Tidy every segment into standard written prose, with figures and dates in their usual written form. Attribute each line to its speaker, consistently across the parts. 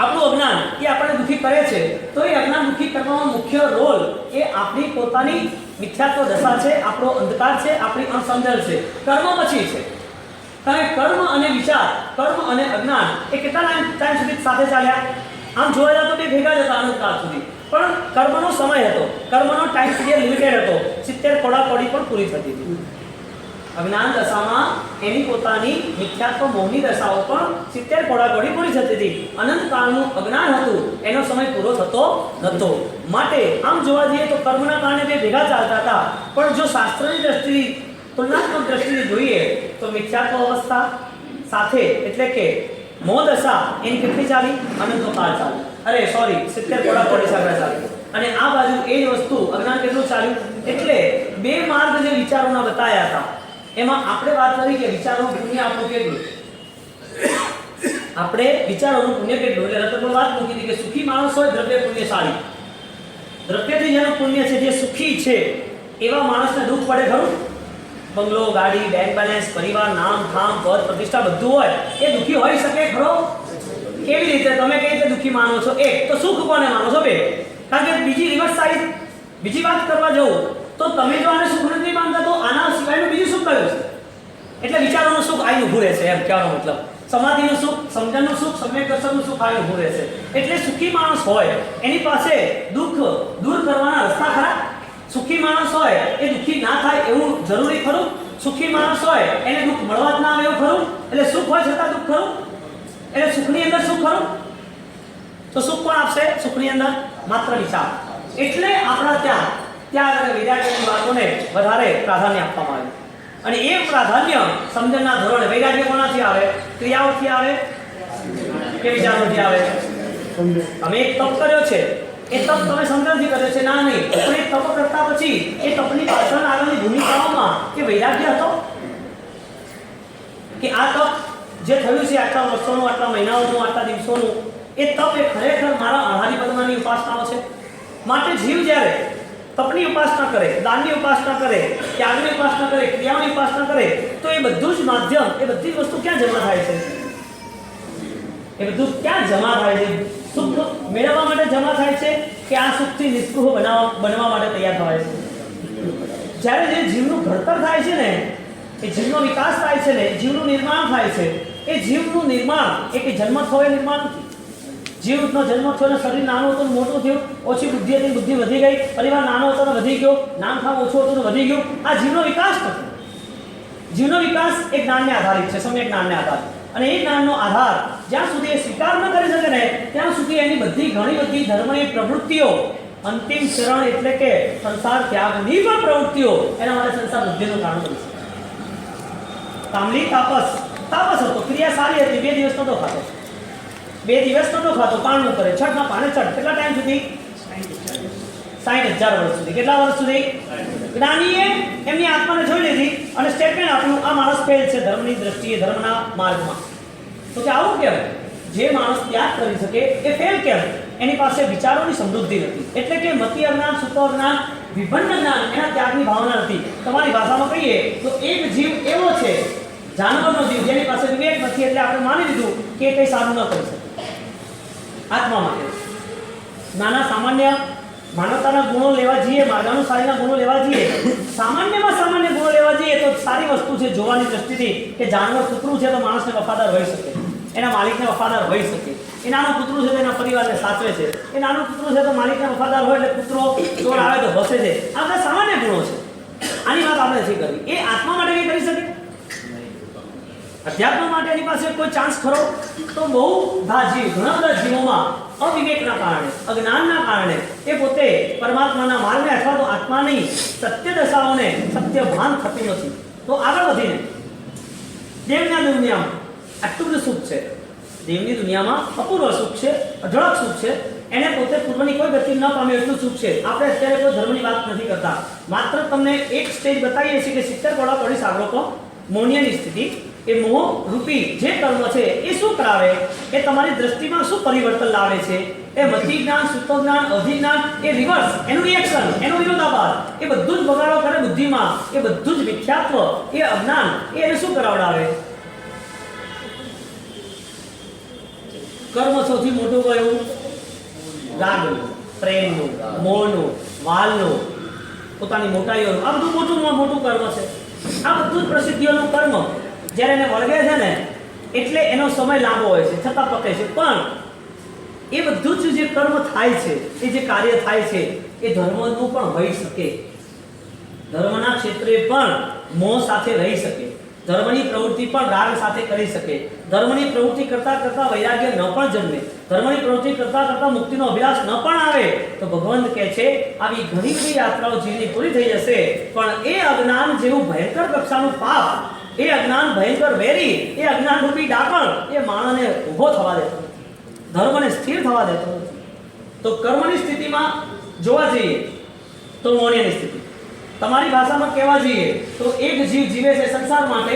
Speaker 1: આપણું અજ્ઞાન એ આપણને દુઃખી કરે છે, તો એ અજ્ઞાન દુઃખી કરવામાં મુખ્ય રોલ એ આપણી પોતાની મિથ્યાત્વ દશા છે, આપણો અંધકાર છે, આપણી અણસમજણ છે, કર્મ પછી છે. કારણ કે કર્મ અને વિચાર, કર્મ અને અજ્ઞાન એ કેટલા ટાઈમ સુધી સાથે ચાલ્યા? આમ જોવા જાવ તો બે ભેગા જ હતા અનંતકાળ સુધી, પણ કર્મનો સમય હતો, કર્મનો ટાઈમ પીરિયડ લિમિટેડ હતો, 70 કોડાકોડી પણ પૂરી થતી હતી. અજ્ઞાન દશામાં એની પોતાની મિથ્યાત્વ મોહની દશાઓ પણ 70 કોડાકોડી પૂરી થતી હતી. અનંતકાળનું અજ્ઞાન હતું, એનો સમય પૂરો થતો નહોતો. માટે આમ જોવા જઈએ તો કર્મના કારણે બે ભેગા ચાલતા હતા, પણ જો શાસ્ત્રની દ્રષ્ટિથી, તુલનાત્મક દ્રષ્ટિથી જોઈએ તો મિથ્યાત્વ અવસ્થા સાથે એટલે કે મોહ દશા એની કેટલી ચાલી? અનંત કાળ ચાલી. અરે સોરી, 70 કોડાકોડી સાગર ચાલી. અને આ બાજુ એ જ વસ્તુ અજ્ઞાન કેટલું ચાલ્યું? એટલે બે માર્ગ જે વિચારોના બતાવ્યા હતા, એમાં આપણે વાત કરી કે વિચારોનું પુણ્ય આપણું કેટલું, આપણે વિચારોનું પુણ્ય કેટલું, એટલે રતન વાત મૂકી હતી કે સુખી માણસ હોય દ્રવ્ય પુણ્યશાળી. દ્રવ્યથી જેનું પુણ્ય છે, જે સુખી છે, એવા માણસને દુઃખ પડે ખરું? બંગલો, ગાડી, બેંક બેલેન્સ, પરિવાર, નામ, ધામ, પદ, પ્રતિષ્ઠા બધું હોય, એ દુઃખી હોઈ શકે ખરો? કેવી રીતે? તમે કઈ રીતે દુઃખી માનો છો? એક તો સુખ કોને માનો છો? બે. કારણ કે બીજી રિવર્સ સાઈડ બીજી વાત કરવા જવું તો તમે જો આને સુખ નથી માનતા તો આના સિવાયનું બીજું સુખ કયું છે? એટલે વિચારોનું સુખ આઈને ઊભું રહેશે, એમ કહેવાનો મતલબ. સમાધિનું સુખ, સમજણનું સુખ, સમ્યક દર્શનનું સુખ આઈને ઊભું રહેશે. એટલે સુખી માણસ હોય એની પાસે દુઃખ દૂર કરવાના રસ્તા ખરા? સુખી માણસ હોય એ દુઃખી ના થાય એવું જરૂરી ખરું? સુખી માણસ હોય એને દુઃખ મળવા જ ના આવે એવું ખરું? એટલે સુખ હોય છતાં દુઃખ ખરું? એટલે સુખની અંદર સુખ ખરું? તો સુખ કોણ આપશે? સુખની અંદર માત્ર વિચાર. એટલે આપણા ત્યાં વૈરાગ્યની વાતોને વધારે પ્રાધાન્ય આપવામાં આવે. અને એ પ્રાધાન્ય સમજણના ધોરણે વૈરાગ્ય કોનાથી આવે? ક્રિયાઓથી આવે કે વિચારોથી આવે? તમે એક તપ કર્યો છે, એ તપ તમે સમજણથી કર્યો છે? ના, નહીં. પણ એ તપ કરતા પછી એ તપની પાછળ આગળની ભૂમિકાઓમાં કે વૈરાગ્ય હતો કે આ તપ જે થયું છે આટલા વર્ષોનું, આટલા મહિનાઓનું, આટલા દિવસોનું, એ તપ એ ખરેખર મારા અણારી પદ્માની ઉપાસનાઓ છે. માટે જીવ જ્યારે તપની ઉપાસના કરે, દાનની ઉપાસના કરે, ત્યાગની ઉપાસના કરે, ક્રિયાઓની ઉપાસના કરે, તો એ બધું જ માધ્યમ, એ બધી વસ્તુ ક્યાં જમા થાય છે? એ બધું ક્યાં જમા થાય છે? સુખ મેળવવા માટે જમા થાય છે કે આ સુખથી નિસ્પૃહ બનવા માટે તૈયાર થવાય છે? જ્યારે જે જીવનું ઘડતર થાય છે ને, એ જીવનો વિકાસ થાય છે ને, જીવનું નિર્માણ થાય છે, એ જીવનું નિર્માણ એ કે જન્મ થયો નિર્માણ નથી. જીવનો જન્મ થયો ને શરીર નાનું હતું મોટું થયું, ઓછી બુદ્ધિ હતી બુદ્ધિ વધી ગઈ, પરિવાર નાનો હતો ને વધી ગયો, નામ ખામ ઓછું હતું ને વધી ગયું. આ જીવનો વિકાસ નથી. જીવનો વિકાસ એ જ્ઞાનને આધારિત છે, સમ્યક જ્ઞાનને આધારિત. અને એ જ્ઞાનનો આધાર જ્યાં સુધી એ સ્વીકાર ન કરી શકે ને ત્યાં સુધી એની બધી ઘણી બધી ધર્મની પ્રવૃત્તિઓ, અંતિમ ચરણ એટલે કે સંસાર ત્યાગની પણ પ્રવૃત્તિઓ એના માટે સંસાર બુદ્ધિનું કારણ બની શકે. કામલી તાપસ હતો, ક્રિયા સારી હતી, 2 દિવસ નતો ખાતો, 2 દિવસ નતો ખાતો, પાણનું કરે, છઠના પાણે ચઢ. કેટલા ટાઈમ સુધી? 60,000 વર્ષ સુધી. કેટલા વર્ષ સુધી? જ્ઞાનીએ એમની આત્માને જોઈ લીધી અને સ્ટેટમેન્ટ આપ્યું, આ માણસ ફેલ છે ધર્મની દ્રષ્ટિએ, ધર્મના માર્ગમાં. તો કે આવું કેમ? જે માણસ ત્યાગ કરી શકે એ ફેલ કેમ? એની પાસે વિચારોની સમૃદ્ધિ નથી. એટલે કે મતિ અજ્ઞાન, સુતો અજ્ઞાન, વિભિન્ન જ્ઞાન, એના ત્યાગની ભાવના નથી. તમારી ભાષામાં કહીએ તો એક જીવ એવો છે, જાનવરનો જીવ, જેની પાસે વિવેક નથી, એટલે આપણે માની લીધું કે એ કંઈ સારું ન કરી શકે આત્મા માટે. નાના સામાન્ય માનવતાના ગુણો લેવા જઈએ, માર્ગાનુસારીના ગુણો લેવા જઈએ, સામાન્યમાં સામાન્ય ગુણો લેવા જઈએ તો સારી વસ્તુ છે જોવાની દ્રષ્ટિથી કે જાનવર કૂતરું છે તો માણસને વફાદાર હોઈ શકે, એના માલિકને વફાદાર હોઈ શકે. એ નાનું કૂતરું છે તો એના પરિવારને સાચવે છે, એ નાનું કૂતરું છે તો માલિકને વફાદાર હોય એટલે કૂતરો ચોર આવે તો ભસે છે. આ બધા સામાન્ય ગુણો છે, આની વાત આપણે નથી કરવી. એ આત્મા માટે કંઈ કરી શકે? અધ્યાત્મ માટે એની પાસે કોઈ ચાન્સ ખરો? તો બહુ જીવ, ઘણા બધા જીવોમાં અવિવેકના કારણે, અજ્ઞાનના કારણે એ પોતે પરમાત્માના માર્ગને અથવા તો આત્માની સત્ય દશાઓને સત્ય ભાન થતું નથી. તો આગળ વધીને દેવના દુનિયામાં આટલું બધું સુખ છે, દેવની દુનિયામાં અપૂર્વ સુખ છે, અઢળક સુખ છે, એને પોતે પૂર્વની કોઈ ગતિ ન પામે એટલું સુખ છે. આપણે અત્યારે કોઈ ધર્મની વાત નથી કરતા, માત્ર તમને એક સ્ટેજ બતાવીએ છીએ કે 70 કોડાકોડી સાગરો મોહની સ્થિતિ, એ મોહ રૂપી જે કર્મ છે એ શું કરાવે, એ તમારી દ્રષ્ટિમાં શું પરિવર્તન લાવે છે, એ મતિ જ્ઞાન, સુતો જ્ઞાન, અધિજ્ઞાન, એ રિવર્સ, એનું રિએક્શન, એનો વિરોધાભાસ, એ બધું જ બગાડો કરે બુદ્ધિમાં. એ બધું જ મિથ્યાત્વ, એ અજ્ઞાન, એ એને શું કરાવડાવે? કર્મ સૌથી મોટું કયું? રાગનું, પ્રેમનું, મોહનું, વાલનું, પોતાની મોટાઈઓનું, આ બધું મોટું કર્મ છે. આ બધું જ પ્રસિદ્ધિઓનું કર્મ જ્યારે એને વળગે છે ને એટલે એનો સમય લાંબો હોય છે, છતાં પતે છે. પણ એ બધું જ જે કર્મ થાય છે, એ જે કાર્ય થાય છે, એ ધર્મનું પણ હોઈ શકે. ધર્મના ક્ષેત્રે પણ મોહ સાથે રહી શકે, ધર્મની પ્રવૃત્તિ પણ રાગ સાથે કરી શકે, ધર્મની પ્રવૃત્તિ કરતા કરતા વૈરાગ્ય ન પણ જન્મે, ધર્મની પ્રવૃત્તિ કરતા કરતા મુક્તિનો અભ્યાસ ન પણ આવે, તો ભગવાન કહે છે આવી ઘણી બધી યાત્રાઓ જીવની પૂરી થઈ જશે, પણ એ અજ્ઞાન જેવું ભયંકર કક્ષાનું પાપ, એ અજ્ઞાન ભયંકર વેરી, એ અજ્ઞાન રૂપી ડાકણ એ માણસને ઊભો થવા દેતો નથી, ધર્મને સ્થિર થવા દેતો નથી. તો કર્મની સ્થિતિમાં જોવા જઈએ તો મોહની સ્થિતિ, તમારી ભાષામાં કહેવા જઈએ તો એક જીવ જીવે છે સંસાર માટે,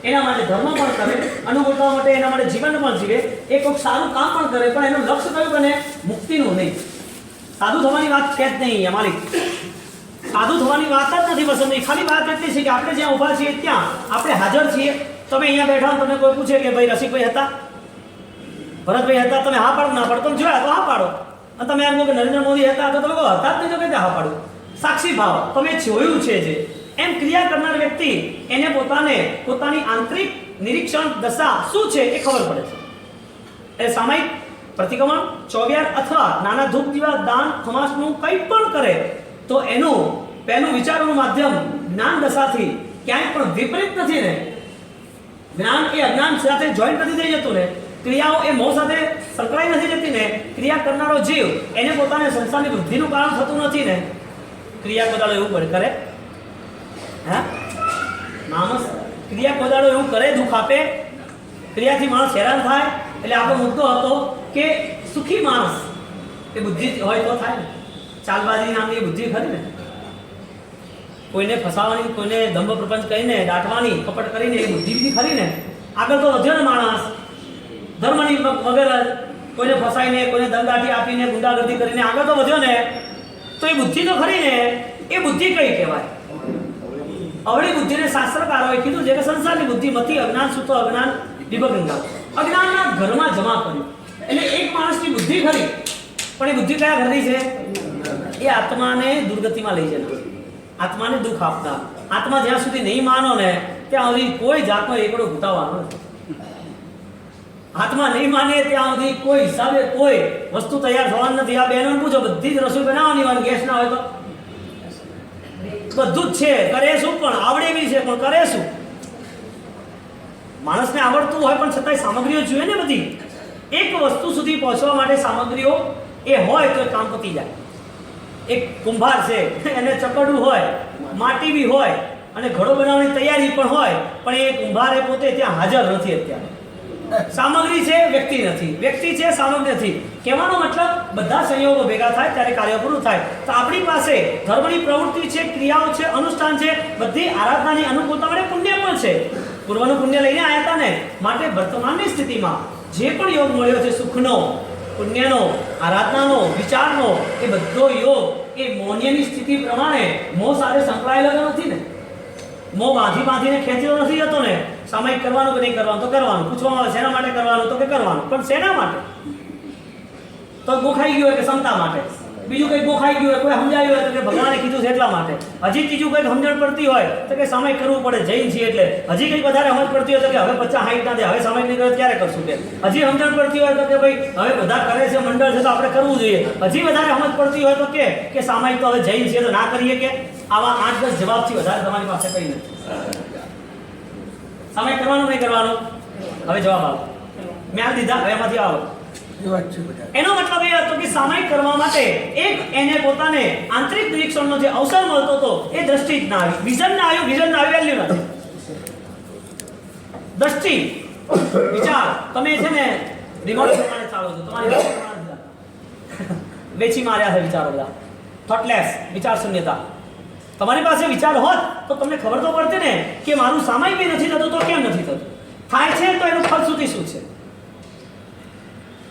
Speaker 1: એના માટે ધર્મ પણ કરે, અનુકૂળતા માટે એના માટે જીવન પણ જીવે, એ કોઈક સારું કામ પણ કરે, પણ એનું લક્ષ્ય કયું બને? મુક્તિનું નહીં. સાધુ થવાની વાત છે જ નહીં અમારી, સાધુ થવાની વાત જ નથી પસંદ. ખાલી વાત એટલી છે કે આપણે જ્યાં ઊભા છીએ ત્યાં આપણે હાજર છીએ. તમે અહીંયા બેઠા તમને કોઈ પૂછે કે ભાઈ રસિકભાઈ હતા, ભરતભાઈ હતા, તમે હા પાડો, ના પાડો, તમે જોયા તો હા પાડો. અને તમે એમ કહો કે નરેન્દ્ર મોદી હતા તો તમે કહો હતા જ નહીં, તો કઈ હા પાડો. સાક્ષી ભાવ, તમે જોયું છે જે એમ ક્રિયા કરનાર વ્યક્તિ એને પોતાની આંતરિક નિરીક્ષણ દશા શું છે એ ખબર પડે છે. એ સામાયિક પ્રતિક્રમણ, ચોગ્યાર અથવા નાના ધૂપ દીવા દાન ખમાસનું કંઈ પણ કરે તો એનું પહેલું વિચારનું માધ્યમ જ્ઞાન દશાથી ક્યાંય પણ વિપરીત નથી ને, જ્ઞાન એ અજ્ઞાન સાથે જોઈન્ટ નથી થઈ જતું ને, ક્રિયાઓ એ મોહ સાથે સંકળાઈ નથી જતી ને, ક્રિયા કરનારો જીવ એને પોતાને સંસારની વૃદ્ધિનું કારણ થતું નથી ને. ક્રિયા કોદાળો એવું કરે, હા માણસ ક્રિયા કોદાળો એવું કરે, દુઃખ આપે, ક્રિયાથી માણસ હેરાન થાય. એટલે આપણો મુદ્દો હતો કે સુખી માણસ એ બુદ્ધિ હોય તો થાય ને. ચાલબાજી નામની એ બુદ્ધિ ખરી ને, કોઈને ફસાવાની, કોઈને દંભ પ્રપંચ કરીને દાટવાની, કપટ કરીને એ બુદ્ધિ બી ખરી ને. આગળ તો વધ્યો ને માણસ ધર્મની વગર કોઈને ફસાઈને, કોઈને દંડાટી આપીને, ગુંડાગર્દી કરીને આગળ તો વધ્યો ને, તો એ બુદ્ધિ તો ખરી ને. એ બુદ્ધિ કઈ કહેવાય? અવળી બુદ્ધિને શાસ્ત્રકારોએ કીધું છે કે સંસારની બુદ્ધિ મથી અજ્ઞાન સુતો અજ્ઞાન વિભગંગા, અજ્ઞાનના ઘરમાં જમા કર્યું. એટલે એક માણસની બુદ્ધિ ખરી, પણ એ બુદ્ધિ કયા ઘરની છે? એ આત્માને દુર્ગતિમાં લઈ જનાર, આત્માને દુઃખ આપનાર. આત્મા જ્યાં સુધી નહીં માનો ને ત્યાં સુધી કોઈ જાતનો એકડો ઘૂંટાવાનો નથી. આત્મા નહીં માને ત્યાં સુધી કોઈ હિસાબે કોઈ વસ્તુ તૈયાર થવાની નથી. આ બહેનોને પૂછો, બધી જ રસોઈ બનાવવાની હોય, ગેસ ના હોય તો બધું જ છે, કરે શું? પણ આવડે બી છે, પણ કરે શું? માણસને આવડતું હોય પણ છતાંય સામગ્રીઓ જોઈએ ને બધી. એક વસ્તુ સુધી પહોંચવા માટે સામગ્રીઓ એ હોય તો કામ પતી જાય. એક કુંભાર છે, એને ચકડવું હોય, માટી બી હોય અને ઘડો બનાવવાની તૈયારી પણ હોય, પણ એ કુંભાર એ પોતે ત્યાં હાજર નથી. અત્યારે સામગ્રી છે, વ્યક્તિ નથી, વ્યક્તિ છે, સામગ્રી નથી. કહેવાનો મતલબ બધા સંયોગો ભેગા થાય ત્યારે કાર્ય પૂરું થાય. તો આપણી પાસે ધર્મની પ્રવૃત્તિ છે, ક્રિયાઓ છે, અનુષ્ઠાન છે, બધી આરાધનાની અનુકૂળતા માટે પુણ્ય પણ છે. પૂર્વનું પુણ્ય લઈને આવ્યા હતા ને, માટે વર્તમાનની સ્થિતિમાં જે પણ યોગ મળ્યો છે, સુખનો, પુણ્યનો, આરાધનાનો, વિચારનો, એ બધો યોગ એ મોહની સ્થિતિ પ્રમાણે મોહ સાથે સંકળાયેલો નથી ને. મોહ બાંધીને ખેંચેલો નથી જતો ને. સામાયિક કરવાનું કે નહીં કરવાનું? તો કરવાનું. પૂછવામાં આવે શેના માટે કરવાનું? તો કે કરવાનું. પણ શેના માટે? તો ગોખાઈ ગયું હોય કે ક્ષમતા માટે, બીજું કંઈક ગોખાઈ ગયું હોય, કોઈ સમજાયું હોય તો કે ભગવાને કીધું છે એટલા માટે, હજી ત્રીજું કંઈક સમજણ પડતી હોય તો કે સામાયિક કરવું પડે, જૈન છીએ એટલે. હજી કંઈક વધારે સમજ પડતી હોય તો કે હવે 50-60 ના દે, હવે સામાયિક નહીં કરે ક્યારે કરશું કે. હજી સમજણ પડતી હોય તો કે ભાઈ હવે બધા કરે છે, મંડળ છે તો આપણે કરવું જોઈએ. હજી વધારે સમજ પડતી હોય તો કે સામાયિક તો હવે જૈન છીએ તો ના કરીએ કે. આવા 8-10 જવાબથી વધારે તમારી પાસે કંઈ નથી. સામાયિક કરવાનું નહીં કરવાનું? હવે જવાબ આવો, મેં આ દીધા, હવે એમાંથી આવો. એનો મતલબ એ હતો કે સામાયિક કરવા માટે એક એને પોતાને આંતરિક નિરીક્ષણનો જે અવસર મળતો હતો એ દ્રષ્ટિ જ ના આવી, વિઝન ના આવ્યું. વિઝન ના આવ્યું, વેલ્યુ નથી. દ્રષ્ટિ, વિચાર, તમે છે ને રિમોટ પ્રમાણે ચાલો છો, તમારી વેચી માર્યા છે વિચારો બધા, થોટલેસ, વિચાર શૂન્યતા. તમારી પાસે વિચાર હોત તો તમને ખબર તો પડતી ને કે મારું સામાયિક બી નથી થતું તો કેમ નથી થતું, થાય છે તો એનું ફલશ્રુતિ શું છે.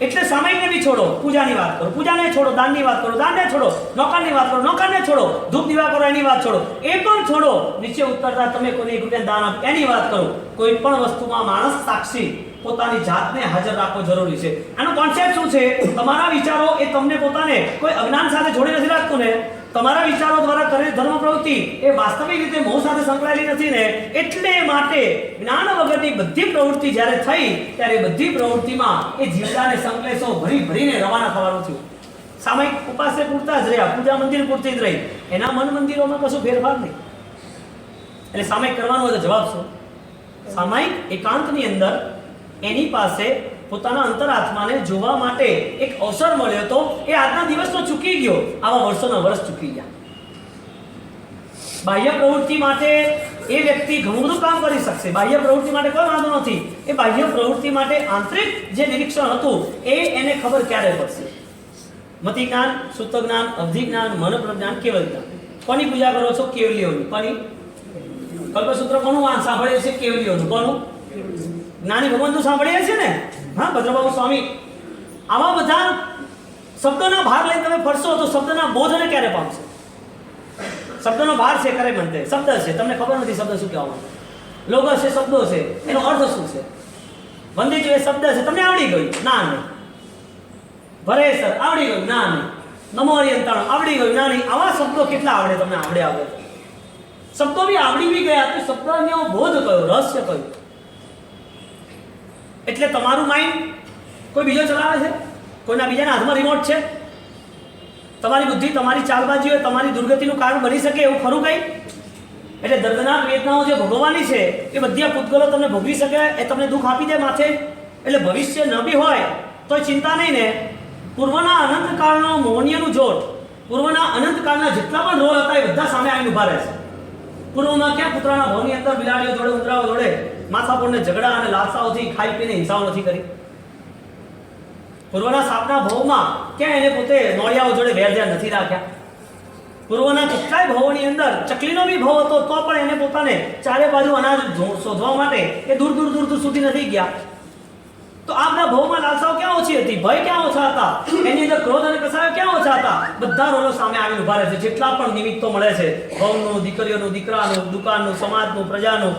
Speaker 1: એટલે સામાયિકને બી છોડો, પૂજાની વાત કરો, પૂજાને છોડો, દાનની વાત કરો, દાનને છોડો, નોકરની વાત કરો, નોકરને છોડો, ધૂપ દીવા કરો એની વાત છોડો, એ પણ છોડો. નીચે ઉતરતા તમે કોઈને 1 રૂપિયા દાન આપો એની વાત કરો. કોઈ પણ વસ્તુમાં માણસ સાક્ષી, પોતાની જાતને હાજર રાખવો જરૂરી છે. આનો કોન્સેપ્ટ શું છે? તમારા વિચારો એ તમને પોતાને કોઈ અજ્ઞાન સાથે જોડી નથી રાખતું ને. તમારા વિચારો દ્વારા કરેલી ધર્મ પ્રવૃત્તિ એ વાસ્તવિક રીતે મોહ સાથે સંકળાયેલી નથી ને. એટલે માટે જ્ઞાન વગરની બધી પ્રવૃત્તિ જ્યારે થઈ ત્યારે બધી પ્રવૃત્તિમાં એ જીવડાને સંકલેશો ભરીને રવાના થવાનું થયું. સામાયિક ઉપાસે પૂરતા જ રહ્યા, પૂજા મંદિર પૂરતી જ રહી, એના મન મંદિરોમાં કશું ફેરફાર નહીં. એટલે સામાયિક કરવાનો હોય તો જવાબ શું? સામાયિક એકાંતની અંદર એની પાસે પોતાના અંતરાત્માને જોવા માટે એક અવસર મળ્યો તો એ આજના દિવસનો ચૂકી ગયો, આવા વર્ષોના વર્ષ ચૂકી ગયા. બાહ્ય પ્રવૃત્તિ માટે એ વ્યક્તિ ઘણું બધું કામ કરી શકશે, બાહ્ય પ્રવૃત્તિ માટે કોઈ વાંધો નથી. એ બાહ્ય પ્રવૃત્તિ માટે આંતરિક જે નિરીક્ષણ હતું એ એને ખબર ક્યારે પડશે? મતિ જ્ઞાન, સૂત્ર જ્ઞાન, અવધિ જ્ઞાન, મન પ્રજ્ઞાન, કેવલ જ્ઞાન. કોની પૂજા કરો છો? કેવલીઓની. કોની? કલ્પસૂત્ર કોનું સાંભળીએ છીએ? કેવલીઓનું. કોનું? જ્ઞાની ભગવાનનું સાંભળીએ છીએ ને. હા, ભદ્રબાબુ સ્વામી. આવા બધા શબ્દોના ભાર લઈને તમે ફરશો તો શબ્દના બોધને ક્યારે પામશો? શબ્દનો ભાર છે કરે બનતે. શબ્દ છે, તમને ખબર નથી શબ્દ શું કહેવા માંગે. લોગો છે, શબ્દો છે, એનો અર્થ શું છે? વંદિત એ શબ્દ છે, તમને આવડી ગયું? ના નહીં. ભરે સર આવડી ગયું? ના નહીં. નમો હરિયંતાણો આવડી ગયું? ના નહીં. આવા શબ્દો કેટલા આવડે તમને? આવડે શબ્દો બી આવડી બી ગયા તો શબ્દનો બોધ કયો, રહસ્ય કયું? એટલે તમારું માઇન્ડ કોઈ બીજો ચલાવે છે? કોઈના બીજાના હાથમાં રિમોટ છે? તમારી બુદ્ધિ, તમારી ચાલબાજી હોય તમારી દુર્ગતિનું કારણ બની શકે એવું ખરું કંઈ? એટલે દર્દનાક વેદનાઓ જે ભોગવવાની છે એ બધી આ પૂતગલો તમને ભોગવી શકે, એ તમને દુઃખ આપી દે માથે. એટલે ભવિષ્ય ન બી હોય તો ચિંતા નહીં ને. પૂર્વના અનંતકાળનો મોહનીયનું જોર, પૂર્વના અનંતકાળના જેટલા પણ રોલ હતા એ બધા સામે આવીને ઉભા રહે છે. પૂર્વમાં ક્યાં પુત્રના ભાવની અંદર બિલાડીઓ જોડે, ઉંદરાઓ જોડે માથાપોરને ઝઘડા અને લાલસાઓથી ખાઈ પીને હિંસાઓ નથી કરી? પૂર્વના સાપના ભાવમાં ક્યાં એને પોતે નોળિયાઓ જોડે વેરઝેર નથી રાખ્યા? પૂર્વના કેટલાય ભાવોની અંદર ચકલીનો બી ભાવ હતો તો પણ એને પોતાને ચારે બાજુ અનાજ શોધવા માટે એ દૂર સુધી નથી ગયા. તો આ બધા ભાવમાં લાલસાઓ ક્યાં ઓછી હતી? ભય ક્યાં ઓછા હતા? એની અંદર ક્રોધ અને કસાયો ક્યાં ઓછા હતા? બધા રોલો સામે આવીને ઉભા રહે છે. જેટલા પણ નિમિત્તો મળે છે, ભવનું, દીકરીઓનું, દીકરાનું, દુકાનનું, સમાજનું, પ્રજાનું,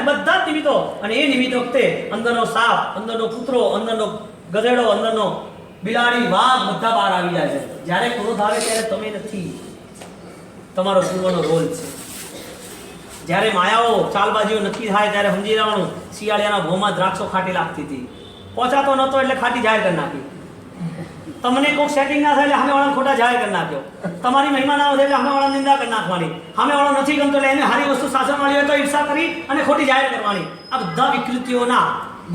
Speaker 1: બધા જ નિમિત્તો. અને એ નિમિત્ત વખતે અંદરનો સાપ, અંદરનો કૂતરો, અંદરનો ગધેડો, અંદરનો બિલાડી, વાઘ બધા બહાર આવી જાય છે. જ્યારે ક્રોધ આવે ત્યારે તમે નથી, તમારો પૂર્વનો રોલ છે. જ્યારે માયાઓ, ચાલબાજીઓ નક્કી થાય ત્યારે સમજી જવાનું શિયાળિયાના ભાવમાં દ્રાક્ષો ખાટી લાગતી હતી, પહોંચાતો નહોતો એટલે ખાટી જાહેર કરી નાખી. તમને કોઈ સેટિંગ ના થાય એટલે સામે વાળાને ખોટા જાહેર કરી નાખ્યો. તમારી મહિમા ના વધે એટલે સામે વાળાને નિંદા કરી નાખવાની. સામે વાળો નથી ગમતો એટલે એને સારી વસ્તુ શાસન વાળી હોય તો ઈર્ષા કરી અને ખોટી જાહેર કરવાની. આ બધા વિકૃતિઓના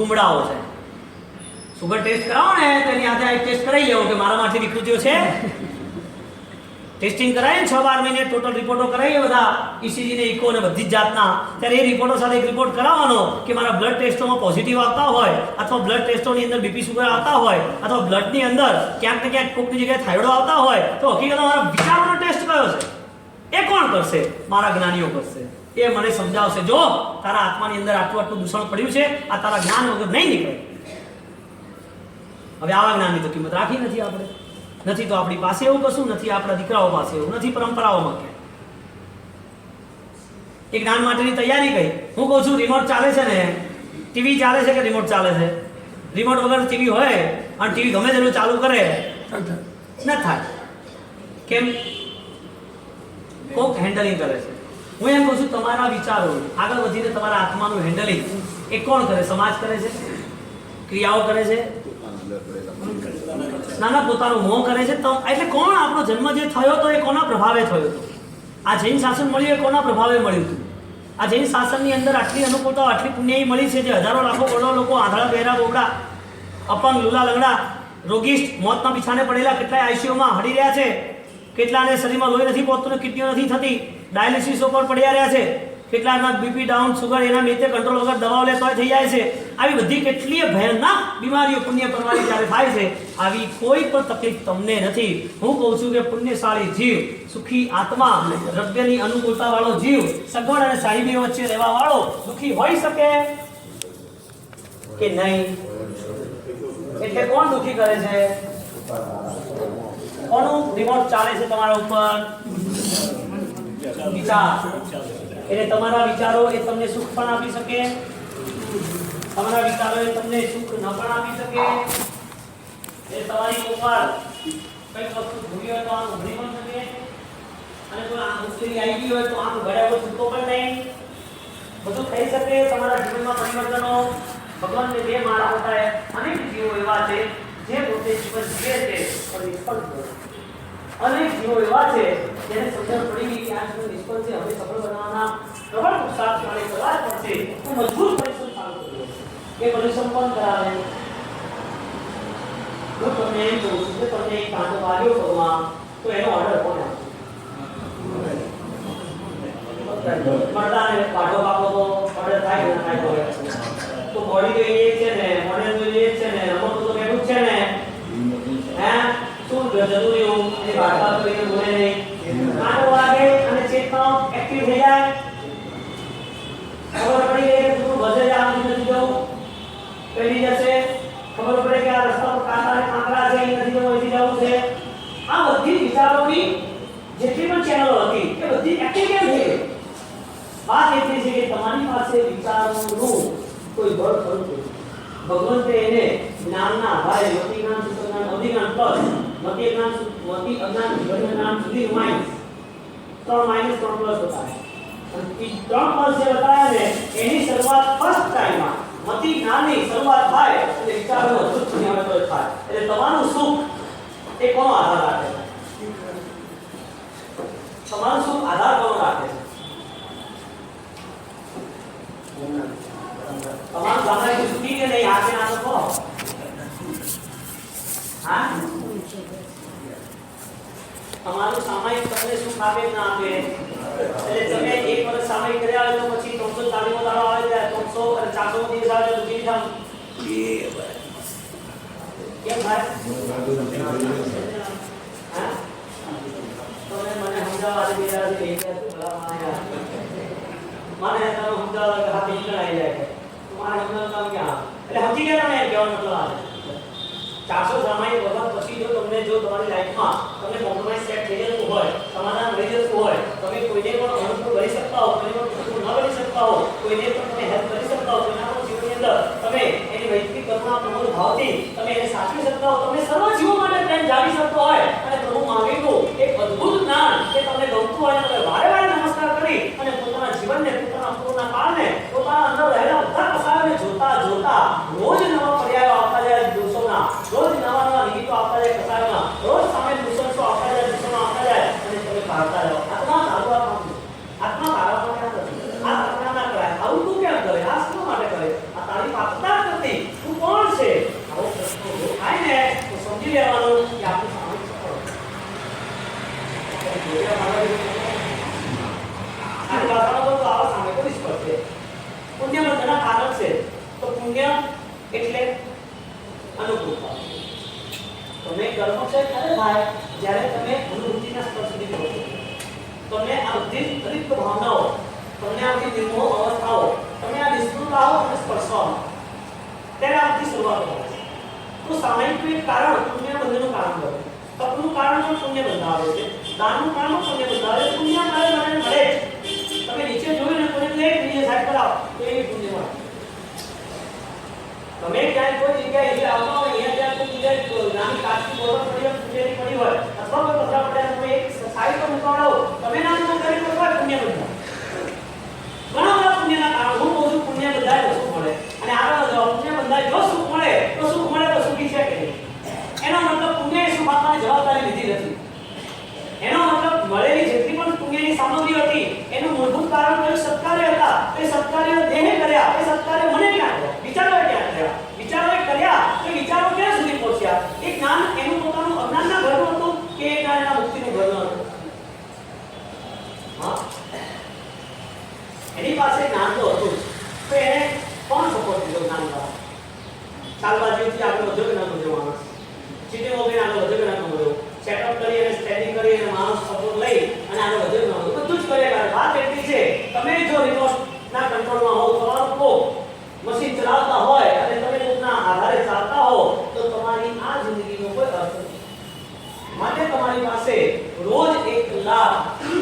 Speaker 1: ગુમડાઓ છે. સુગર ટેસ્ટ કરાવો ને તો એની હાથે ટેસ્ટ કરાવી લેવો કે મારામાં આટલી વિકૃતિઓ છે. ટેસ્ટિંગ કરાય ને 6-12 મહિને ટોટલ રિપોર્ટો કરાવીએ બધા, ECG ને ઇકો ને બધી જ જાતના. ત્યારે એ રિપોર્ટો સાથે એક રિપોર્ટ કરાવવાનો કે મારા બ્લડ ટેસ્ટોમાં પોઝિટિવ આવતા હોય, અથવા બ્લડ ટેસ્ટોની અંદર બીપી સુગર આવતા હોય, અથવા બ્લડની અંદર ક્યાંક ને ક્યાંક કોઈકની જગ્યાએ થાઇરોઇડ આવતા હોય, તો હકીકતમાં મારા વિચારોનો ટેસ્ટ કયો છે? એ કોણ કરશે? મારા જ્ઞાનીઓ કરશે. એ મને સમજાવશે જો તારા આત્માની અંદર આટલું દૂષણ પડ્યું છે, આ તારા જ્ઞાન વગર નહીં નીકળે. હવે આવા જ્ઞાનની તો કિંમત રાખી નથી આપણે. નથી તો આપણી પાસે એવું કશું નથી, આપણા દીકરાઓ પાસે એવું નથી, પરંપરાઓમાં ક્યાંય. એ જ્ઞાન માટેની તૈયારી કઈ? હું કહું છું રિમોટ ચાલે છે ને, ટીવી ચાલે છે કે રિમોટ ચાલે છે? રિમોટ વગર ટીવી હોય અને ટીવી ગમે તેટલું ચાલુ કરે ન થાય. કેમ? કોક હેન્ડલિંગ કરે છે. હું એમ કહું છું તમારા વિચારો આગળ વધીને તમારા આત્માનું હેન્ડલિંગ એ કોણ કરે? સમાજ કરે છે? ક્રિયાઓ કરે છે? નાના પોતાનો મોહ કરે છે. એટલે કોણ? આપણો જન્મ જે થયો તો એ કોના પ્રભાવે થયો હતો? આ જૈન શાસન મળ્યું એ કોના પ્રભાવે મળ્યું હતું? આ જૈન શાસનની અંદર આટલી અનુકૂળતા, આટલી પુણ્ય મળી છે જે હજારો લાખો કરોડો લોકો આંધળા, બહેરા, બોબડા, અપંગ, લુલા લંગડા, રોગિષ્ટ, મોતના પીછાને પડેલા કેટલાય આઈસીયુમાં હડી રહ્યા છે. કેટલાને શરીરમાં લોહી નથી પહોંચતું, કિડનીઓ નથી થતી, ડાયાલિસિસ ઉપર પડ્યા રહ્યા છે. કેટલાના બીપી ડાઉન, સુગર એના મેતે કંટ્રોલ વગર દવાઓ લેતા થઈ જાય છે. આવી બધી કેટલીય ભયાનક બીમારીઓ પુણ્ય પરવારી જ્યારે થાય છે, આવી કોઈ પણ તકલીફ તમને નથી. હું કહું છું કે પુણ્યશાળી જીવ, સુખી આત્મા, દ્રવ્યની અનુકૂળતા વાળો જીવ, સગવડ અને સાહિબીઓ વચ્ચે રહેવા વાળો દુઃખી હોઈ શકે કે નહીં? એટલે કોણ દુઃખી કરે છે? કોનું રિમોટ ચાલે છે તમારા ઉપર? વિચાર. એટલે તમારા વિચારો એ તમને સુખ પણ આપી શકે તમારા વિચારોએ તમને સુખ ન પણ આપી શકે, એ તમારી કોમર કઈ વસ્તુ ભૂલી હોય તો આમ ઉભરી પણ શકે, અને કોઈ આમ મુશ્કેલી આવી ગઈ હોય તો આમ ઘડાવો છૂટો પણ નહીં, બધું થઈ શકે. તમારા જીવનમાં પરિવર્તનો ભગવાનને બે માળ આવતા હે. અનેક જીવો એવા છે જે પોતે જીવન જીવે છે પણ નિષ્ફળ થયો. અનેક જીવો એવા છે જેને સમજણ પડી ગઈ કે આ જીવન નિષ્ફળ છે, હવે સફળ બનાવવાના પ્રબળ પુરુષાર્થ મારે કરવા જ પડશે. તો મજબૂત પરિશ્રમ ચાલુ કર્યો, એ પરિશ્રમ પણ કરાવે. હું તમને એમ કહું છું કે તમને એક કાંટો વાગ્યો પગમાં તો એનો ઓર્ડર કોને આપશે? મરદાને કાઢો કાપો તો ઓર્ડર થાય કે ના થાય? તો બોડી તો એ છે ને, મોડેલ તો એ છે ને, રમત તો બેઠું છે ને, હે શું જતું રહ્યું એ વાર્તા તો એને બોલે નહીં. કાંટો વાગે અને ચેતના એક્ટિવ થઈ જાય, ખબર પડી ગઈ કે તું બસે જ આમ નથી જવું, પેલી જશે, ખબર પડે કે આ રસ્તા પર કાંટા અને કાંકરા છે, એ નથી જવું, અહીંથી જવું છે. આ બધી વિચારોની જેટલી પણ ચેનલો હતી એ બધી એક્ટિવ કેમ થઈ ગઈ? વાત એટલી છે કે તમારી પાસે વિચારોનું કોઈ બળ ખરું નથી. ભગવંતે એને જ્ઞાનના આધારે મતિ જ્ઞાન, સુખ જ્ઞાન, અધિજ્ઞાન પ્લસ મતિ જ્ઞાન, મતિ અજ્ઞાન, વિજ્ઞાન જ્ઞાન સુધી માઇનસ 3 માઇનસ 3 પ્લસ બતાવ્યા. અને એ 3 પ્લસ જે બતાવ્યા ને એની શરૂઆત ફર્સ્ટ ટાઈમમાં મતિ જ્ઞાનની શરૂઆત થાય એટલે વિચારોનો અદ્ભુત પરિવર્તન થાય. એટલે તમારું સુખ એ કોનો આધાર રાખે છે? તમારું સુખ આધાર કોનો રાખે છે? તમારું સામાયિક સુખી કે નહીં? આપે આનો કહો. હા, તમારું સામાયિક તમને સુખ આપે કે ના આપે? એટલે તમે એક વર્ષ સામાયિક કર્યા હોય તો પછી 340 મો દાડો આવે જાય, 300 અને 400 દિવસ આવે તો કેવી થામ? કેમ ભાઈ? હા, તમે મને સમજાવવા આજે બેરા છે એક શું ભલા માયા મને તમે સમજાવવા કે હાથી નીકળ આવી જાય તમારે સમજાવવાનું કામ ક્યાં? એટલે સમજી ગયા તમે કહેવાનો મતલબ આ 400 સામાયિક વખત પછી જો તમારી લાઈફમાં તમને કોમ્પ્રોમાઇઝ સેટ થઈ જતું હોય, સમાધાન મળી જતું હોય, તમે કોઈને પણ અનુકૂળ કરી શકતા હો, કોઈને પણ અનુકૂળ ન કરી શકતા હો, કોઈને પણ તમે હેલ્પ કરી શકતા હો, કોઈના પણ જીવનની અંદર તમે એની વૈયક્તિક કરુણા પ્રમોદ ભાવથી તમે એને સાચવી શકતા હો, તમે સર્વ જીવો માટે પ્રેમ જાવી શકતો હોય અને પ્રભુ માંગેલું એક અદ્ભુત જ્ઞાન કે તમને ગમતું હોય તમે વારે વારે નમસ્કાર કરી અને પોતાના જીવનને, પોતાના પૂર્ણ કાળને, પોતાના અંદર રહેલા બધા કસાયોને જોતા જોતા રોજ નવા પર્યાયો આવતા જાય દોષોના, રોજ નવા નવા નિમિત્તો આવતા જાય કસાયોના, રોજ સામે દુષ્ટો આવતા જાય, દુષ્ટોના આવતા જાય અને તમે કાઢતા રહો. આત્મા સારવાર કામ છે. આત્મા સારવાર માટે નથી. આ આત્મા ના કરાય. આવું તું કેમ કરે? આ શું માટે કરે? આ તારી પાપતા નથી. તું કોણ છે? આવો પ્રશ્ન જો થાય ને તો સમજી લેવાનું કે આપણું સામાયિક સફળ આ ભાષામાં તો આવા સામાયિકો નિષ્ફળ છે. પુણ્ય બંધના કારણ છે. તો પુણ્ય એટલે અનુકૂળતા. તમે કર્મક્ષય ક્યારે થાય? જ્યારે તમે અનુભૂતિના સ્તર સુધી પહોંચો. તમને આ બધી અતિરિક્ત ભાવનાઓ, તમને આ બધી નિર્મોહ અવસ્થાઓ, તમે આ નિષ્ફળતાઓ અને સ્પર્શો ત્યારે આ બધી શરૂઆત થાય છે. તો સામાયિકનું એક કારણ પુણ્ય બંધનું કારણ બને. તપનું કારણ પણ પુણ્ય બંધાવે છે, દાનનું કારણ પણ પુણ્ય બંધાવે છે. પુણ્ય મારે મને મળે જ. તમે નીચે જોયું ને કોઈને પ્લેટ નીચે સાઈડ પર આવો તો એ પુણ્ય મળે. તમે ક્યાંય કોઈ જગ્યાએ હિલ આવતા હોય, અહીંયા ત્યાં કોઈ જગ્યાએ નાની કાચની બોટલ પડી હોય, પૂજેલી પડી હોય, અથવા કોઈ કચરા પડ્યા તમે એક સાઈડ પર મુકાવડાવો, તમે ના તો કરી તો કોઈ પુણ્ય બંધાય. ઘણા બધા પુણ્યના કારણ હું કહું છું પુણ્ય બંધાય તો સુખ મળે. અને આગળ જો પુણ્ય બંધાય જો સુખ મળે તો સુખી છે કે નહીં? એનો મતલબ પુણ્ય એ સુખ આપવાની જવાબદારી લીધી નથી. એનો મતલબ મળેલી જેટલી પણ પુણ્યની સામગ્રી હતી એનું મૂળભૂત કારણ કયું? સત્કાર્ય હતા. એ સત્કાર્ય દેહે કર્યા, એ સત્કાર્ય મને ક્યાં કર્યા? વિચારોએ ક્યાં કર્યા? વિચારોએ કર્યા તો વિચારો ક્યાં સુધી પહોંચ્યા? એ જ્ઞાન એનું પોતાનું અજ્ઞાનના ઘરનું હતું કે એ જ્ઞાન એના મુક્તિનું ઘરનું હતું? હા, એની પાસે જ્ઞાન તો હતું તો એને કોણ સપોર્ટ દીધો? જ્ઞાન દ્વારા ચાલબાજીથી આગળ વધ્યો કે ન વધ્યો માણસ? ચીટિંગ વગેરે આગળ વધ્યો કે ન વધ્યો? સેટઅપ કરી અને સ્ટેન્ડિંગ કરી અને માણસ સપોર્ટ લઈ અને આગળ વધ્યો ન વધ્યો? બધું જ કર્યા. વાત એટલી છે તમે જો રિમોટના કંટ્રોલમાં હો, તમારું કોક મશીન ચલાવતા હોય અને તમે કોકના આધારે ચાલતા હો તો તમારી આ જિંદગીનો કોઈ અર્થ નથી. માટે તમારી પાસે રોજ 1 કલાક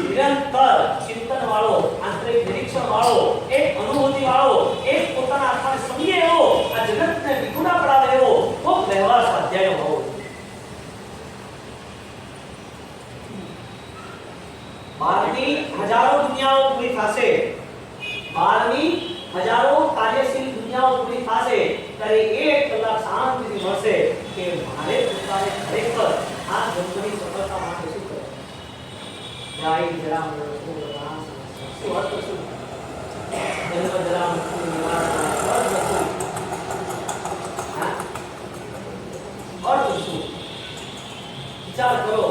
Speaker 1: નિરંતર ચિંતન વાળો, આંતરિક નિરીક્ષણ વાળો, એક અનુભૂતિ વાળો, એક પોતાના આત્માને સમજે એવો એવો આ જગતને વિખુટા પડાવે એવો ખૂબ વ્યવહાર સ્વાધ્યાય હોવો બારની હજારો દુનિયાઓ પૂરી થશે, બારની હજારો કાર્યશીલ દુનિયાઓ પૂરી થશે ત્યારે એક કલાક શાંતિથી મળશે કે મારે પોતાને ખરેખર આ જન્મની સફળતા માટે શું કરવું. જય જરા શું અર્થ શું જન્મ જરા મૃત્યુ નિવારણ અર્થ શું અર્થ શું વિચાર કરો.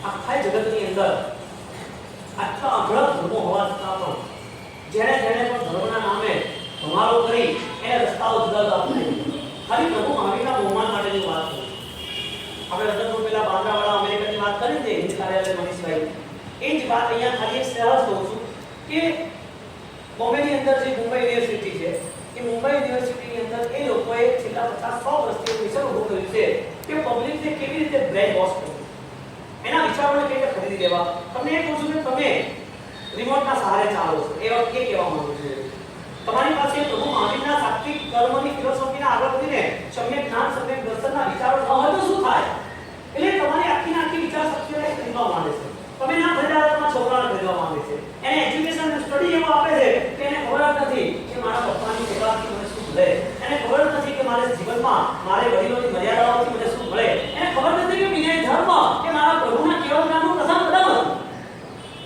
Speaker 1: આખા જગતની અંદર આટલા અઘરા ધર્મો હોવા છતાં પણ જેણે જેણે પણ ધર્મના નામે ધમારો કરી એને રસ્તાઓ જુદા જુદા આપી. ખાલી પ્રભુ મહાવીરના બહુમાન માટેની વાત છે. આપણે રજત પેલા બાંદ્રાવાળા અમેરિકનની વાત કરી છે હિન્દ કાર્યાલય મનીષભાઈ, એ જ વાત અહીંયા ખાલી એક સહજ કહું છું કે બોમ્બેની અંદર જે મુંબઈ યુનિવર્સિટી છે એ મુંબઈ યુનિવર્સિટીની અંદર એ લોકોએ છેલ્લા 50-100 વર્ષથી મિશન ઊભું કર્યું છે કે પબ્લિકને કેવી રીતે બ્રેન વોશ કરવું, એના વિચારોને કેવી રીતે ખરીદી લેવા. તમને એ પૂછું કે તમે રિમોટના સહારે ચાલો છો એ વખતે કહેવા માંગુ છું તમારી પાસે પ્રભુ મહાવીરના સાત્વિક કર્મની ફિલોસોફીના આગળ વધીને સમ્યક જ્ઞાન સમ્યક દર્શનના વિચારો ન હોય તો શું થાય. એટલે તમારી આખી વિચાર શક્તિને ખરીદવા માંગે છે. તમે ના ખરીદારમાં છોકરાને ખરીદવા માંગે છે. એને એજ્યુકેશન સ્ટડી એવો આપે છે કે એને ખબર જ નથી કે મારા પપ્પાની સેવાથી મને શું મળે, એને ખબર જ નથી કે મારે જીવનમાં મારે વડીલોની મર્યાદાઓથી મને શું મળે, એને ખબર નથી કે વિનય ધર્મ કે મારા પ્રભુના કેવળ જ્ઞાનનું પ્રથમ કદમ હતું.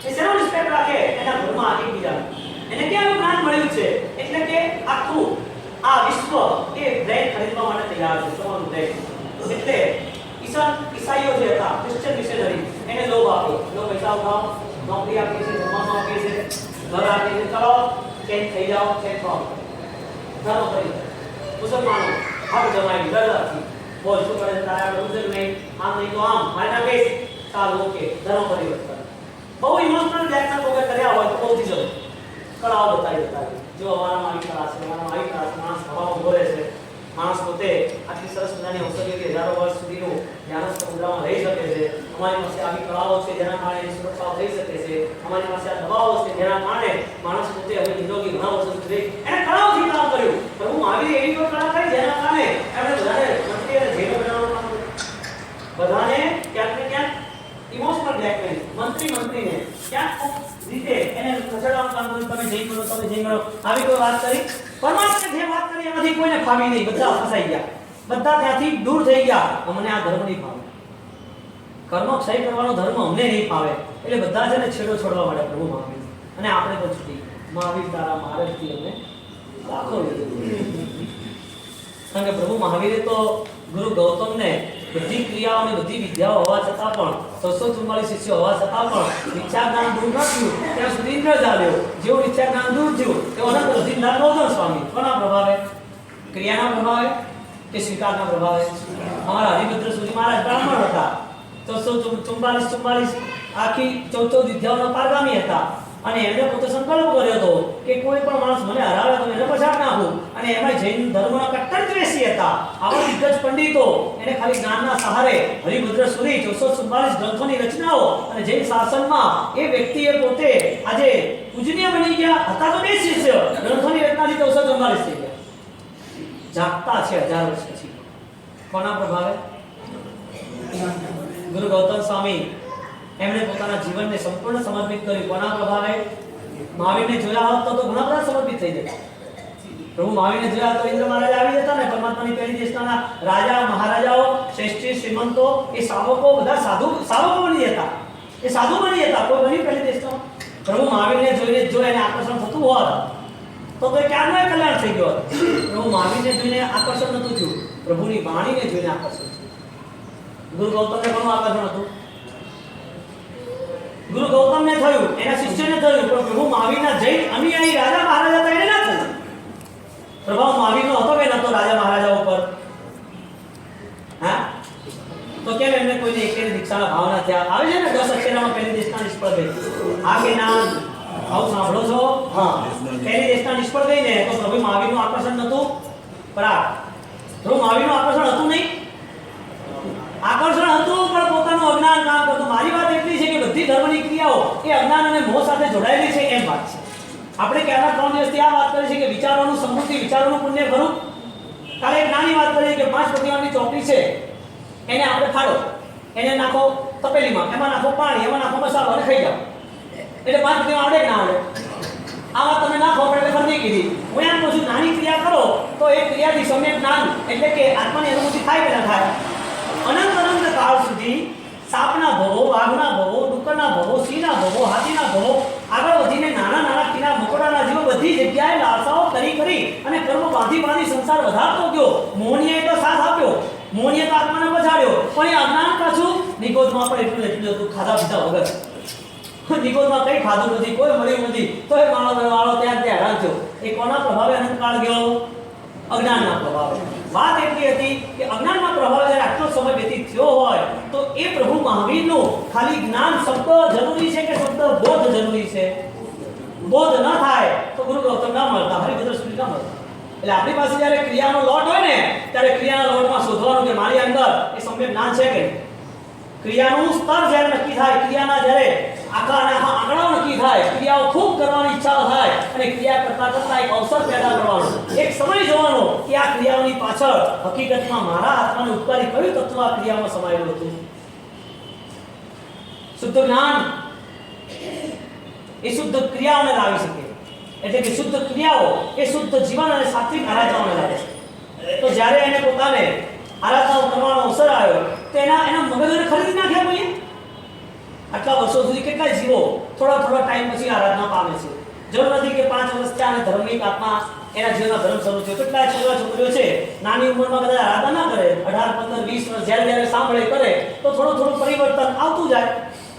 Speaker 1: એ શેનો રિસ્પેક્ટ રાખે એના ઘરમાં એકબીજા, એને કેવું જ્ઞાન મળ્યું છે. એટલે કે આખું આ વિશ્વ એ બ્રેન ખરીદવા માટે તૈયાર છે, સોનું બ્રેન. એટલે ઈસાઈઓ જે હતા ક્રિશ્ચિયન મિશનરી એને લોભ આપ્યો, લો પૈસા ઉઠાવો, નોકરી આપી છે, જમવાનું આપી છે, ઘર આપી છે, ચલો ચેન્જ થઈ જાઓ, ચેન્જ થાઓ. ધર્મ કરી મુસલમાનો હક જમાઈ ડરથી બોલ શું કરે તારા રૂઝલ નહીં, આમ નહીં તો આમ, મારે ના કેસ ચાલ ઓકે. ધર્મ પરિવર્તન બહુ ઇમોશનલ બ્લેકમેલ વગર કર્યા હોય તો બહુ ચીજો કળાઓ બતાવી. જો અમારામાં આવી કળા છે, અમારામાં આવી કળા છે, માણસ હવામાં બોલે છે, માણસ પોતે આટલી સરસ મજાની ઔષધિઓથી હજારો વર્ષ સુધીનું ધ્યાનસ્થ મુદ્રામાં રહી શકે છે. અમારી પાસે આવી કળાઓ છે જેના કારણે એની સુરક્ષા થઈ શકે છે. અમારી પાસે આ દવાઓ છે જેના કારણે માણસ પોતે હવે નિરોગી ઘણા વર્ષો સુધી એને કળાઓથી કામ કર્યું. પ્રભુ મહાવીરે એવી કોઈ કળા કરી જેના કારણે એમણે બધાને મંત્રી અને જૈનો બનાવવાનું કામ કર્યું. બધાને ક્યાંક ને ક્યાંક ઇમોશનલ બ્લેકમેલ મંત્રીને ક્યાંક રીતે એને ખસેડવાનું કામ કર્યું. તમે જઈ કરો, તમે જઈ કરો, આવી કોઈ વાત કરી. પરમાત્મા જે વાત કરી એમાંથી કોઈને ફાવી નહીં, બધા ફસાઈ ગયા, બધા ત્યાંથી દૂર થઈ ગયા. અમને આ ધર્મ નહીં ફાવે, કર્મ ક્ષય કરવાનો ધર્મ અમને નહીં ફાવે. એટલે બધા છે ને છેડો છોડવા માટે પ્રભુ મહાવીર, અને આપણે તો છૂટી મહાવીર તારા માર્ગથી અમે રાખો. કારણ કે પ્રભુ મહાવીરે તો ગુરુ ગૌતમને બધી ક્રિયાઓ અને બધી વિદ્યાઓ હોવા છતાં પણ 644 શિષ્યો હોવા છતાં પણ ઈચ્છા જ્ઞાન દૂર ન થયું ત્યાં સુધી ન ચાલ્યો. જેવું ઈચ્છા જ્ઞાન દૂર થયું તેઓ અનંત બુદ્ધિનાથ ગૌતમ સ્વામી કોના પ્રભાવે? ક્રિયાના પ્રભાવે કે સ્વીકારના પ્રભાવે? અમારા હરિભદ્ર સૂરી મહારાજ બ્રાહ્મણ હતા, 644 આખી 14 વિદ્યાઓના પારગામી હતા. અને એમણે પોતે સંકલ્પ કર્યો હતો કે કોઈ પણ માણસ મને હરાવે તો એને પછાડ નાખું. અને એમાં જૈન ધર્મના કટ્ટર દ્વેષી હતા આવા દિગ્ગજ પંડિતો એને ખાલી જ્ઞાનના સહારે હરિભદ્ર સૂરી 444 ગ્રંથોની રચનાઓ અને જૈન શાસનમાં એ વ્યક્તિએ પોતે આજે પૂજનીય બની ગયા હતા. તો બે શિષ્ય ગ્રંથોની રચનાથી 444 થઈ ગયા. જાગતા છે 1000 વર્ષ પછી. કોના પ્રભાવે? ગુરુ ગૌતમ સ્વામી એમણે પોતાના જીવનને સંપૂર્ણ સમર્પિત કર્યું. કોના પ્રભાવે? મહાવીરને જોયા હોત તો ઘણા બધા સમર્પિત થઈ જતા. પ્રભુ મહાવીરને જોયા તો ઇન્દ્ર મહારાજ આવી જતા ને, પરમાત્માની પહેલી દેશના રાજા મહારાજાઓ શ્રેષ્ઠી શ્રીમંતો એ સાવકો બધા સાવકો બની જતા, એ સાધુ બની જતા. કોઈ બની પહેલી દેશના પ્રભુ મહાવીરને જોઈને જો એને આકર્ષણ થતું હોત તો ક્યારનો કલ્યાણ થઈ ગયો. પ્રભુ મહાવીરને જોઈને આકર્ષણ નતું થયું, પ્રભુની વાણીને જોઈને આકર્ષણ થયું. ગુરુ ગૌતમને કોનું આકર્ષણ હતું? ગુરુ ગૌતમને થયું, એના શિષ્યને થયું, પણ પ્રભુ મહાવીરના જૈન અનુયાયી રાજા મહારાજા હતા એને ના થયું. પ્રભાવ મહાવીરનો હતો કે નતો રાજા મહારાજા ઉપર? હા, તો કેમ એમને કોઈને એકેને દીક્ષાના ભાવના થયા? આવે છે ને 10 અક્ષરમાં પહેલી દેશના નિષ્ફળ ગઈ. આ કે ના આવું સાંભળો છો? હા, પહેલી દેશના નિષ્ફળ ગઈ ને તો પ્રભુ મહાવીરનું આકર્ષણ નતું. બરાબર, પ્રભુ મહાવીરનું આકર્ષણ હતું નહીં? આકર્ષણ હતું પણ પોતાનું અજ્ઞાન કામ કરતું. મારી વાત એટલી છે કે બધી ધર્મની ક્રિયાઓ એ અજ્ઞાન અને મોહ સાથે જોડાયેલી છે એમ વાત છે. આપણે કહેતા 3 દિવસથી આ વાત કરી છે કે વિચારોનું સમૃદ્ધિ, વિચારોનું પુણ્ય ખરું. કાલે એક નાની વાત કરી કે 5 પ્રતિમાની ચોકડી છે, એને આપણે ફાડો, એને નાખો તપેલીમાં, એમાં નાખો પાણી, એમાં નાખો મસાલો અને ખાઈ જાઓ. એટલે 5 પ્રતિમા આવડે કે ના આવડે? આ વાત તમે નાખો પણ એટલે નથી કીધી. હું એમ કહું છું નાની ક્રિયા કરો તો એ ક્રિયાથી સમ્યક જ્ઞાન એટલે કે આત્માની અનુભૂતિ થાય કે ના થાય? અનંત કાળ સુધી સાપના ભવો, વાઘના ભવો, ડુક્કરના ભવો, સિંહના ભવો, હાથીના ભવો આગળ વધીને નાના કીડા મકોડાના જીવો બધી જગ્યાએ લાલસાઓ કરી અને કર્મ બાંધી સંસાર વધારતો ગયો. મોહનીએ તો સાથ આપ્યો, મોહનીએ તો આત્માને પછાડ્યો, પણ એ અજ્ઞાન પાછું નિકોધમાં પણ એટલું હતું ખાધા પીધા વગર. નિકોધમાં કઈ ખાધું નથી, કોઈ મળ્યું નથી, તો એ વાળો ત્યાં હેરાન થયો. એ કોના પ્રભાવે અનંતકાળ ગયો? અજ્ઞાનના પ્રભાવે. વાત એટલી હતી કે અજ્ઞાનના પ્રભાવે જ્યારે આટલો સમય વ્યતીત થયો હોય તો એ પ્રભુ મહાવીરનું ખાલી જ્ઞાન શબ્દ જરૂરી છે કે શબ્દ બોધ જરૂરી છે? બોધ ન થાય તો ગુરુ ગૌતમ ના મળતા, હરિભદ્ર સ્વામી ના મળતા. એટલે આપણી પાસે જ્યારે ક્રિયાનો લોટ હોય ને ત્યારે ક્રિયાના લોટમાં શોધવાનું કે મારી અંદર એ સમ્યક જ્ઞાન છે કે ક્રિયાનું સ્તર જ્યારે નક્કી થાય, ક્રિયાના જ્યારે આખા આંકડાઓ નક્કી થાય, ક્રિયાઓ ખૂબ કરવાની ઈચ્છા થાય અને ક્રિયા કરતા એક અવસર પેદા કરવાનો, એક સમય જોવાનો કે આ ક્રિયાઓની પાછળ હકીકતમાં મારા આત્માને ઉપકારી કયું તત્વ આ ક્રિયામાં સમાયેલું હતું. શુદ્ધ જ્ઞાન એ શુદ્ધ ક્રિયાઓને લાવી શકે, એટલે કે શુદ્ધ ક્રિયાઓ એ શુદ્ધ જીવન અને સાત્વિક આરાધનાઓને લાવે છે. તો જ્યારે એને પોતાને આરાધનાઓ કરવાનો અવસર આવ્યો તો એના મગજને ખરીદી નાખ્યા કોઈએ? આટલા વર્ષો સુધી કેટલાય જીવો થોડા ટાઈમ પછી આરાધના પામે છે. જરૂર નથી કે 5 વર્ષ ત્યાં અને ધાર્મિક આત્મા એના જીવનના ધર્મ શરૂ થયો. કેટલાય છોકરીઓ છે નાની ઉંમરમાં કદાચ આરાધના ના કરે, 18, 15, 20 વર્ષ જ્યારે સાંભળે કરે તો થોડું પરિવર્તન આવતું જાય.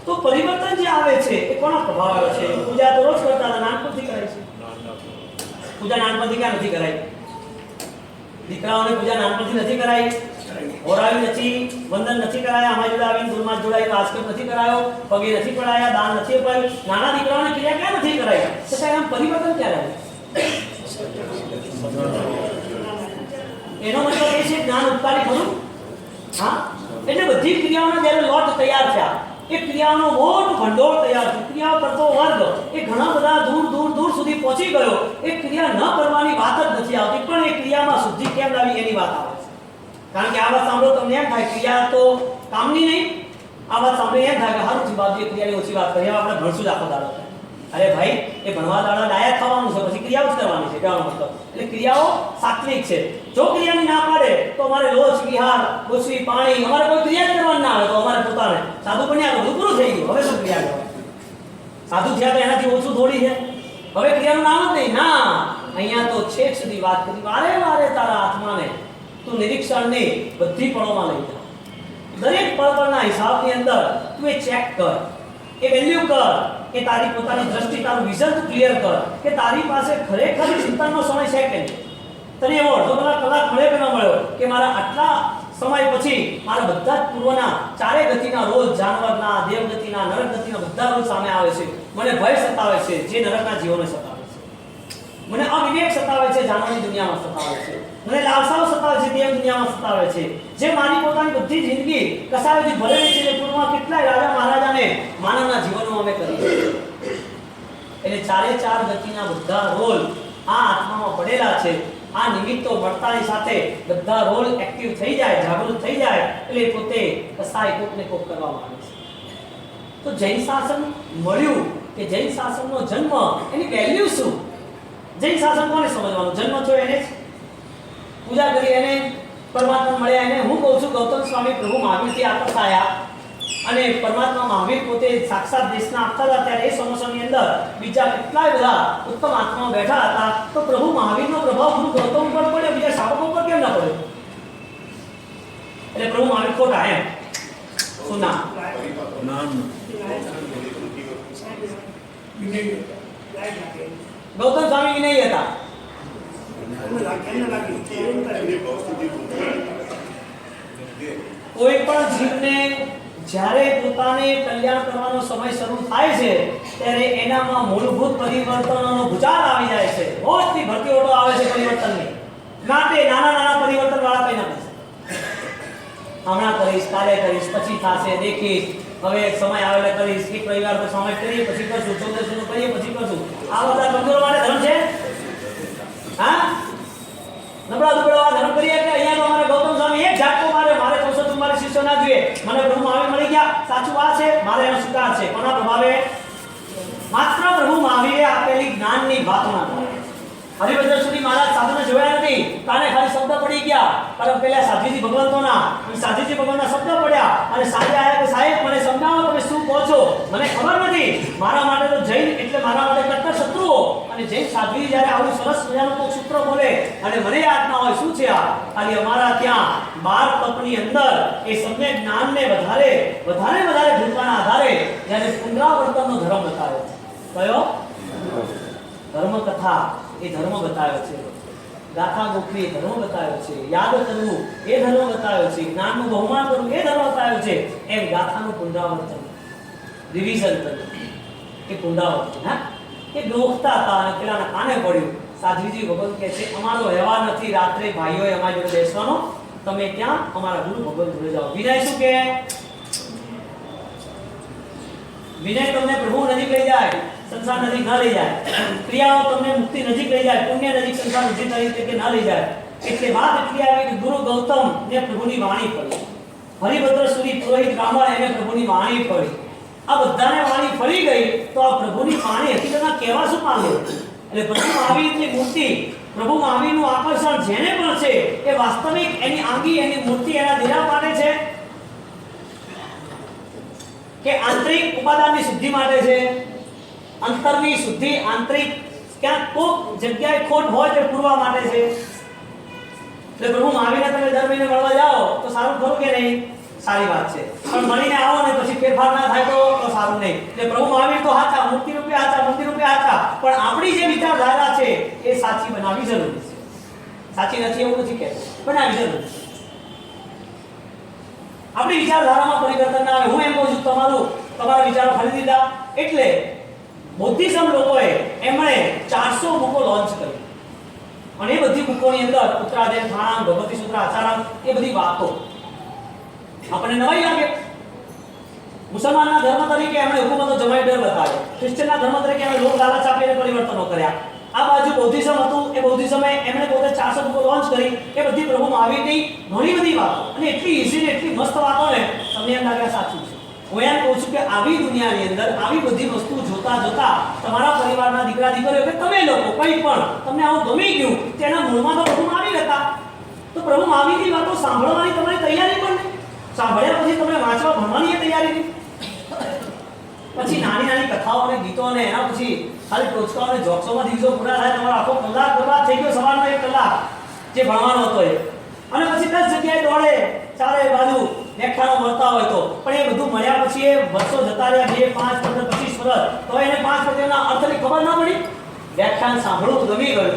Speaker 1: તો પરિવર્તન જે આવે છે એ કોના પ્રભાવ આવે છે? પૂજા તો રોજ કરતા હતા, નાનપણથી કરાય છે. પૂજા નાનપણથી ક્યાં નથી કરાય? દીકરાઓને પૂજા નાનપણથી નથી કરાઈ, ઓરાવી નથી, વંદન નથી કરાયા, અમારી જોડે આવીને દુર્માસ જોડાઈ આસ્કર નથી કરાયો, પગે નથી પડાયા, દાન નથી અપાયું. નાના દીકરાઓને ક્રિયા ક્યાં નથી કરાઈ? છતાં એમ પરિવર્તન ક્યારે આવે? એનો મતલબ એ છે જ્ઞાન ઉપકારી ખરું? હા, એટલે બધી ક્રિયાઓના જ્યારે લોટ તૈયાર થયા, એ ક્રિયાનો મોટો ભંડોળ તૈયાર થયો, ક્રિયાઓ કરતો વર્ગ એ ઘણા બધા દૂર સુધી પહોંચી ગયો. એ ક્રિયા ન કરવાની વાત જ નથી આવતી, પણ એ ક્રિયામાં શુદ્ધિ કેમ લાવી એની વાત આવે છે. કારણ કે આ વાત સાંભળો તમને એમ થાય ક્રિયા તો કામની નહીં. આ વાત સાંભળી એમ થાય કે હારું બાબજી ક્રિયાની ઓછી વાત કરી, આપણે ભણશું જ આખો દાડો. અરે ભાઈ, એ ભણવા દાડા ડાયા થવાનું છે, પછી ક્રિયાઓ જ કરવાની છે, કહેવાનો મતલબ. એટલે ક્રિયાઓ સાત્વિક છે. જો ક્રિયાની ના પાડે તો અમારે લોચ, વિહાર, ગોસવી, પાણી, અમારે કોઈ ક્રિયા કરવાની ના આવે તો અમારે પોતાને સાધુ બન્યા તો પૂરું થઈ ગયું. હવે શું ક્રિયા કરવાની? સાધુ થયા તો એનાથી ઓછું થોડી છે? હવે ક્રિયાનું નામ જ નહીં. ના, અહીંયા તો છેક સુધી વાત કરી, વારે તારા આત્માને તું નિરીક્ષણની બધી પળોમાં લઈ જા. દરેક પળના હિસાબની અંદર તું એ ચેક કર, એ વેલ્યુ કર કે તારી પોતાની દ્રષ્ટિ, તારું વિઝન ક્લિયર કર કે તારી પાસે ખરેખર ચિંતનનો સમય છે કે નહીં. તને એવો અડધો કલાક મળ્યો કે ન મળ્યો કે મારા આટલા સમય પછી મારા બધા જ પૂર્વના ચારે ગતિના રોજ, જાનવરના, દેવગતિના, નરક ગતિના બધા રોજ સામે આવે છે. મને ભય સતાવે છે જે નરકના જીવોને સતાવે છે, મને અવિવેક સતાવે છે જાનવરની દુનિયામાં સતાવે છે, મને લાલસાઓ સતાવે છે દેવ દુનિયામાં સતાવે છે, જે મારી પોતાની બધી જિંદગી કસાયોથી ભરેલી છે. પૂર્વમાં કેટલાય રાજા મહારાજાને માનવના જીવનમાં અમે કરી. એટલે ચારે ચાર ગતિના બધા રોલ આ આત્મામાં પડેલા છે. આ નિમિત્તો મળતાની સાથે બધા રોલ એક્ટિવ થઈ જાય, જાગૃત થઈ જાય એટલે પોતે કસાય કોકને કોક કરવા માંગે છે. તો જૈન શાસન મળ્યું કે જૈન શાસનનો જન્મ, એની વેલ્યુ શું? જૈન શાસન કોને સમજવાનું? જન્મ થયો એને જ, પૂજા કરી એને પરમાત્મા મળ્યા એને. હું કહું છું ગૌતમ સ્વામી પ્રભુ મહાવીરથી આકર્ષાયા અને પરમાત્મા મહાવીર પોતે સાક્ષાત દેશના આપતા હતા ત્યારે એ સમોસાની અંદર બીજા કેટલાય બધા ઉત્તમ આત્માઓ બેઠા હતા. તો પ્રભુ મહાવીરનો પ્રભાવ ગુરુ ગૌતમ પર પડ્યો, બીજા શાસકો પર કેમ ના પડ્યો? એટલે પ્રભુ મહાવીર ખોટા એમ શું ના? ગૌતમ સ્વામી વિનય હતા. કોઈ પણ જીવને જ્યારે પોતાને કલ્યાણ કરવાનો સમય શરૂ થાય છે ત્યારે એનામાં મૂળભૂત પરિવર્તનોનો ભૂચાલ આવી જાય છે. રોજની ભરતી ઓટો આવે છે પરિવર્તનની. માટે નાના પરિવર્તન વાળા કઈ ના થશે. હમણાં કરીશ, કાલે કરીશ, પછી થશે, દેખીશ, હવે સમય આવે કરીશ, એક પરિવાર પર સમય કરીએ પછી કરશું, 14 કરીએ પછી કરશું. આ બધા કમજોર માટે ધર્મ છે? હા, નબળા દુબળા ધર્મ કરીએ પ્રભુ મહાવીર મળી ગયા, સાચું વાત છે, મારે એનો સ્વીકાર છે. કોના પ્રભાવે? માત્ર પ્રભુ મહાવીરે આપેલી જ્ઞાનની વાતોના કારણે. હરિભદ્ર સુધી મહારાજ સાધુને જોયા નથી, કાને ખાલી શબ્દ પડી ગયા, કારણ પેલા સાધુજી ભગવંતોના અને સાધુજી ભગવાનના શબ્દ પડ્યા અને સાહેબ આયા કે સાહેબ મને સમજાવો તમે શું કહો છો, મને ખબર નથી. મારા માટે તો જૈન એટલે મારા માટે કટ્ટર શત્રુઓ. અને જૈન સાધુજી જ્યારે આવું સરસ મજાનું કોક સૂત્ર બોલે અને મને યાદ ના હોય શું છે આ, ખાલી અમારા ત્યાં 12 તપની અંદર એ સમ્યક જ્ઞાનને વધારે ભૂલવાના આધારે જ્યારે પુનરાવર્તનનો ધર્મ બતાવ્યો. કયો ધર્મ? કથા એ ધર્મ બતાવ્યો છે, ગાથા ગોખવી એ ધર્મ બતાવ્યો છે, યાદ કરવું એ ધર્મ બતાવ્યો છે, જ્ઞાનનું બહુમાન કરવું એ ધર્મ બતાવ્યો છે. એમ ગાથાનું પુનરાવર્તન, રિવિઝન કરવું એ પુનરાવર્તન. હા, એ ડોખતા હતા અને પેલાના કાને પડ્યું. સાધુજી ભગવાન કહે છે અમારો વ્યવહાર નથી રાત્રે ભાઈઓએ અમારી જોડે બેસવાનો, તમે ત્યાં અમારા ગુરુ ભગવાન જોડે જાઓ. વિનય શું કહે? વિનય તમને પ્રભુ નજીક લઈ જાય, સંસાર નજીક ના લઈ જાય. ક્રિયાઓ તમને મુક્તિ નજીક લઈ જાય, પુણ્ય નજીક, સંસાર નજીક તરીકે ના લઈ જાય. એટલે વાત એટલી આવી કે ગુરુ ગૌતમ ને પ્રભુની વાણી પડી, હરિભદ્ર સુરી પુરોહિત બ્રાહ્મણ એને પ્રભુની વાણી પડી. આ બધાને વાણી ફળી ગઈ તો આ પ્રભુની વાણી હકીકતમાં કહેવા શું માંગે? એટલે પ્રભુ મહાવીરની મૂર્તિ, પ્રભુ મહાવીરનું આકર્ષણ જેને પણ છે એ વાસ્તવિક એની આંગી, એની મૂર્તિ એના દિલા માટે છે કે આંતરિક ઉપાદાનની શુદ્ધિ માટે છે? અંતરની શુદ્ધિ, આંતરિક ક્યાંક કોક જગ્યાએ ખોટ હોય તે પૂરવા માટે છે. એટલે પ્રભુ મહાવીરને તમે દર મહિને મળવા જાઓ તો સારું ખરું કે નહીં? સારી વાત છે. પણ મળીને આવો ને પછી ફેરફાર ના થાય તો સારું નહીં. એટલે પ્રભુ મહાવીર તો હાચા, મૂર્તિ રૂપે હાચા, મંદિર રૂપે હાચા, પણ આપણી જે વિચારધારા છે એ સાચી બનાવવી જરૂરી છે. સાચી નથી એવું નથી કહેતો, બનાવવી જરૂરી છે. આપણી વિચારધારામાં પરિવર્તન ના આવે. હું એમ કહું છું તમારા વિચારો ખરીદી લીધા એટલે બૌદ્ધિઝમ લોકોએ એમણે 400 બુકો લોન્ચ કરી અને એ બધી બુકોની અંદર ઉત્તરાધ્યાય, થાણામ, ભગવતી સૂત્ર, આચારામ એ બધી વાતો આપણને નવાઈ લાગે. મુસલમાનના ધર્મ તરીકે એમણે હુકુમતો જમાઈ ડર બતાવ્યો, ખ્રિશ્ચનના ધર્મ તરીકે એમણે લોક લાલચ આપીને પરિવર્તનો કર્યા. આ બાજુ બૌદ્ધિઝમ હતું, એ બૌદ્ધિઝમે એમણે પોતે 400 બુકો લોન્ચ કરી. એ બધી પ્રભુ મહાવીરની ઘણી બધી વાતો અને એટલી ઈઝી ને એટલી મસ્ત વાતો ને તમને એમ લાગે સાચું છે. હું એમ કહું છું કે આવી દુનિયાની અંદર આવી બધી વસ્તુ જોતા તમારા પરિવારના દીકરા દીકરીઓ કે તમે લોકો કંઈ પણ તમને આવું ગમી ગયું, તેના મૂળમાં તો પ્રભુ મહાવીર હતા. તો પ્રભુ મહાવીરની વાતો સાંભળવાની તમારી તૈયારી પણ નહીં. સાંભળ્યા પછી તમને વાંચવા ભણવાની એ તૈયારી નહીં. પછી નાની કથાઓ અને ગીતો અને એના પછી ખાલી ટોચકાઓ અને જોક્સોમાં દિવસો પૂરા થાય, તમારો આખો કલાક બરબાદ થઈ ગયો, સવારનો 1 કલાક જે ભણવાનો હતો એ. અને પછી 10 જગ્યાએ દોડે, ચારે બાજુ વ્યાખ્યાનો મળતા હોય તો. પણ એ બધું મળ્યા પછી એ વર્ષો જતા રહ્યા, 2, 5, 15, 25 વર્ષ, તો એને 5 પદ્યના અર્થની ખબર ના પડી. વ્યાખ્યાન સાંભળવું ગમી ગયું,